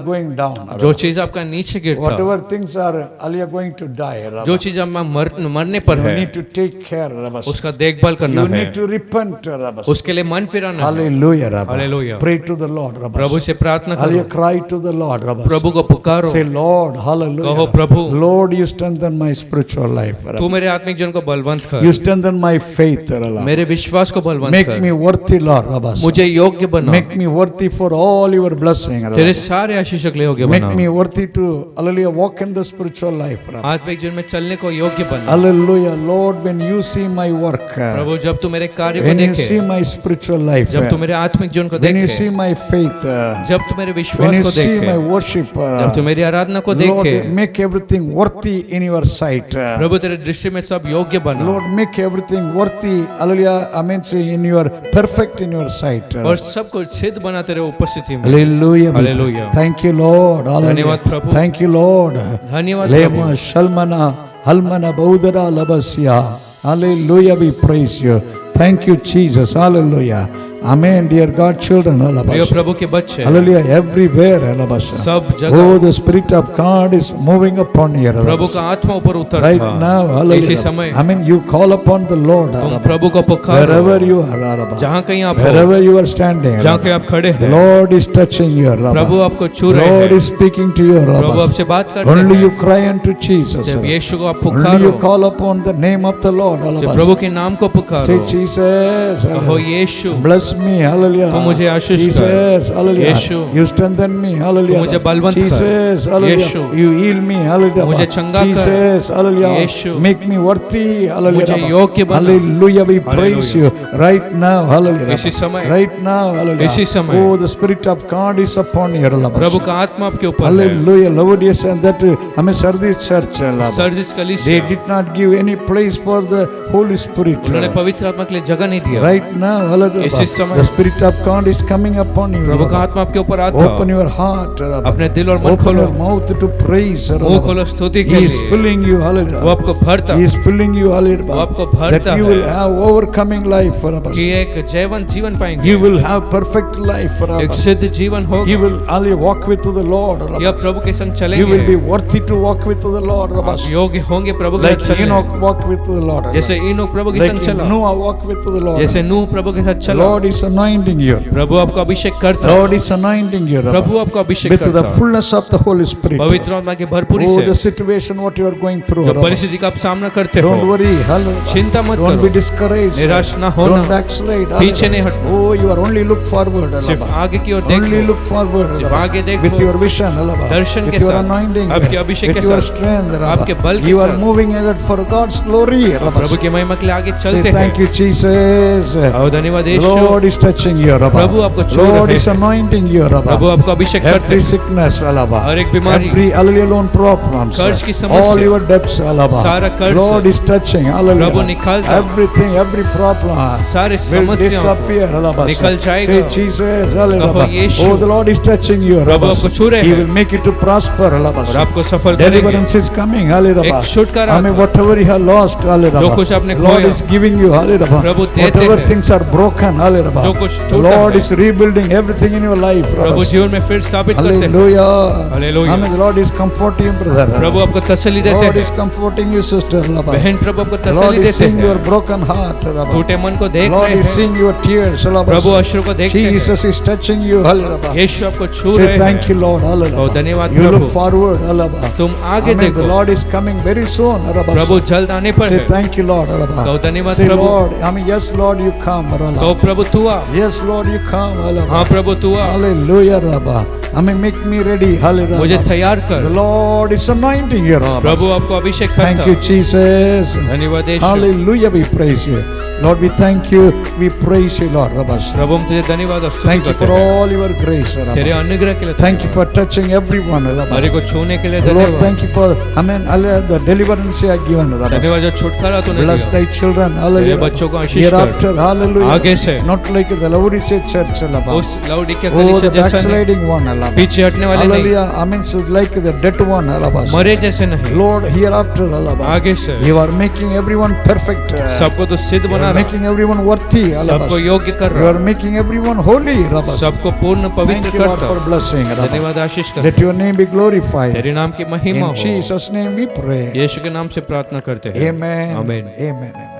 going down, जो चीज आपका नीचे गिरता, whatever things are going to die, जो चीज आप मरने पर you है, need to take care. उसका देखभाल करना You है, need to repent. उसके लिए मन फिराना है। Hallelujah. Hallelujah. Pray to the Lord. प्रभु से प्रार्थना Hallelujah. करो, Cry to the Lord. प्रभु को पुकारो, Say, Lord, hallelujah. कहो प्रभु, Lord, you strengthen my spiritual life. तू मेरे आत्मिक जीवन को बलवंत कर, You strengthen my faith. मेरे विश्वास को बलवंत Make कर, me worthy, Lord. मुझे योग्य बना, Make me worthy for all your blessing. तेरे सारे सारे आशीषों के लिए योग्य Make बनाओ। me worthy to, hallelujah, walk in the spiritual life. आत्मिक जीवन में चलने को योग्य बनाओ। Hallelujah. Lord, when you see my work, प्रभु जब तू मेरे कार्य को when you see देखे, my spiritual life, जब तू मेरे आत्मिक जीवन को when you देखे, see my faith, जब तू मेरे when विश्वास you को see my देखे, worship, जब तू मेरी आराधना को Lord, देखे, make everything worthy in your sight. प्रभु तेरे दृष्टि में सब योग्य बनाओ Lord, make everything worthy, hallelujah, I mean, say in your, perfect in your sight. और सबको सिद्ध बना तेरे उपस्थिति में। Hallelujah. Hallelujah. Thank you, Lord. Hallelujah. धन्यवाद प्रभु। Thank you, Lord. धन्यवाद Lema Prabhu. Shalmana Halmana Baudara Labasya. Hallelujah. We praise you. Thank you, Jesus. Hallelujah. Amen. Dear God, children. प्रिय Hallelujah. प्रभु के बच्चे Hallelujah. Everywhere. Hallelujah. सब Oh, जगह the Spirit of God is moving upon you. Prabhu Hallelujah. का आत्मा ऊपर उतर Right था। now. इसी Hallelujah. समय I mean, you call upon the Lord. तुम Hallelujah. प्रभु को Wherever Pukaro, you are. Hallelujah. जहाँ कहीं आप हो, Wherever you are standing. जहाँ कहीं Hallelujah. आप खड़े The हैं, Lord is touching you. Prabhu Hallelujah. आपको छू रहे Lord हैं, is speaking to you. Prabhu Hallelujah. आपसे बात करते Only you हैं। cry unto Jesus. जब यीशु को आप Only Pukaro, you call upon the name of the Lord. जब Hallelujah. प्रभु के नाम को पुकारो, Say Jesus. कहो Hallelujah. यीशु Bless me. Hallelujah. तू मुझे आशीष कर। Jesus. Hallelujah. Yeshu You strengthen me. तू Hallelujah. मुझे बलवंत कर। Jesus. Hallelujah. Yeshu You heal me. Hallelujah. मुझे चंगा कर। Jesus. Hallelujah. यीशु Make me worthy. Hallelujah. मुझे योग्य बना। Hallelujah. We praise you Hallelujah. right now. Hallelujah. इसी समय, Right now. Hallelujah. इसी समय, Oh, the Spirit of God is upon you. Prabhu Hallelujah. का आत्मा आपके ऊपर है। Hallelujah. Lord, yes, and that हमें Sardis church. Hallelujah. Sardis They कलीसिया, did not give any place for the Holy Spirit. उन्होंने पवित्र आत्मा के लिए जगह नहीं दिया। Right now, hallelujah. इसी समय, The Spirit of God is coming upon you. प्रभु का आत्मा आपके ऊपर आता Open हो। your heart. अपने दिल और मन Open खोलो, your mouth to praise. मुंह खोलो स्तुति के He is लिए। filling you. वो Hallelujah. आपको भरता, He is filling you. वो Hallelujah. आपको भरता That you will है have overcoming life for us. कि एक जैवन जीवन पाएंगे, You will have perfect life for एक us. सिद्ध जीवन You होगा। will only walk with the Lord. यह प्रभु के संग You will be चलेंगे, worthy to walk with the Lord. आप योग्य होंगे प्रभु के Like साथ चलने। Enoch walked with the Lord. जैसे इनोक प्रभु के संग Like चला, Noah walked with the Lord. जैसे नूह प्रभु के साथ The चला, Lord is anointing you. प्रभु आपको अभिषेक करता है, Lord is anointing you. प्रभु आपको अभिषेक With the करता है, fullness of the Holy Spirit. पवित्र आत्मा के भरपूरी Oh, से। the situation what you are going through. जो परिस्थिति का आप सामना करते Don't हो, worry. Hallelujah. चिंता मत Don't be करो, discouraged. निराश ना होना, Don't backslide. पीछे Hallelujah. नहीं हटना। Oh, you are only look forward. सिर्फ Hallelujah. आगे की ओर Only देखो, look forward. सिर्फ आगे देखो, With your vision. Hallelujah. Darshan With के your साथ, anointing. आपके अभिषेक With के your साथ, strength. Hallelujah. आपके बल के You are साथ, moving ahead for God's glory. Prabhu Hallelujah. की महिमा के लिए आगे Say चलते thank हैं। you, Jesus. और धन्यवाद Lord Yeshu, is touching you. प्रभु आपको छू Lord रहे is हैं, anointing you. प्रभु आपको अभिषेक करते Every हैं, sickness. Hallelujah. हर एक बीमारी, Every hallelujah loan problems. कर्ज की समस्या, All your debts. Hallelujah. सारा कर्ज, Lord is touching. Hallelujah. प्रभु निकालता, Everything, every problem सारे will समस्याओं disappear. Hallelujah. निकल जाएगा। Say Jesus. Hallelujah. कहो यीशु, Oh, the Lord is touching you. प्रभु आपको छू रहे He हैं, will make you to prosper. और Hallelujah. आपको सफल करेंगे। Deliverance is coming. Hallelujah. एक छुटकारा I mean, आता। whatever you have lost. Hallelujah. जो कुछ आपने Lord खोया, is giving you. Hallelujah. प्रभु देते Whatever हैं। things are broken. Hallelujah. जो कुछ The टूटा Lord है, is rebuilding everything in your life. Prabhu Hallelujah. जीवन में फिर स्थापित करते हैं। Hallelujah. Hallelujah. Amen. The Lord is comforting you, brother. प्रभु आपको तसल्ली देते Lord हैं, is comforting you, sister. Hallelujah. बहन प्रभु आपको Lord तसल्ली is देते seeing your हैं, broken heart. Hallelujah. टूटे मन को देख Lord रहे is हैं, seeing your tears. Prabhu Hallelujah. अश्रु को देखते हैं, Jesus is touching you. Hallelujah. यीशु आपको छू Say रहे thank हैं। you, Lord. Hallelujah. और धन्यवाद You Prabhu, look forward. Hallelujah. तुम आगे Amen. The देखो, Lord is coming very soon. Prabhu Hallelujah. जल्द आने पर Say है। thank you, Lord. Hallelujah. कहो धन्यवाद Say Prabhu, Lord. I mean, yes, Lord, you come. कहो Hallelujah. प्रभु तू आ, Yes, Lord, you come. हाँ Hallelujah. प्रभु तू आ, Hallelujah, Rabba. I mean, make me ready. Hallelujah. मुझे तैयार The कर, Lord is anointing you, Rabba. प्रभु आपको अभिषेक Thank करता। you, Jesus. धन्यवाद यीशु, Hallelujah, we praise you. Lord, we thank you. We praise you, Lord. Rabba. प्रभु हम तुझे धन्यवाद और स्तुति Thank you करते for हैं, all your grace, तेरे Rabba. अनुग्रह के लिए Thank you for touching everyone, हमारे Rabba. को छूने के लिए Lord, धन्यवाद। thank you for, amen, hallelujah, the deliverance you have given, Rabba. धन्यवाद जो छुटकारा तूने Bless दिया, thy children, तेरे hallelujah. बच्चों को आशीष कर, Hereafter, hallelujah. आगे से Not like the Laodicea church, Rabba. उस लाउडिकिया Oh, कलीसिया the जैसा नहीं, backsliding one, Rabba. पीछे हटने वाले नहीं, Hallelujah. I mean, so like the dead one, Rabba. मरे जैसे नहीं, Lord, hereafter, Rabba. आगे से You are making everyone perfect. सबको तो सिद्ध You बना are रहा, making everyone worthy, सबको Rabba. योग्य कर You रहा, are making everyone holy, Rabba. सबको पूर्ण पवित्र Thank you, Lord, करता। for blessing, Rabba. धन्यवाद आशीष कर, Let your name be glorified. तेरे नाम की महिमा In हो, Jesus' name we pray. यीशु के नाम से प्रार्थना करते हैं। Amen. आमीन। Amen. Amen.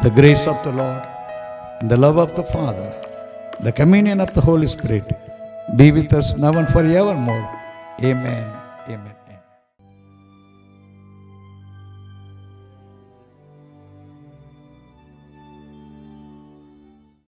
The grace of the Lord, the love of the Father, the communion of the Holy Spirit be with us now and forevermore. Amen. Amen.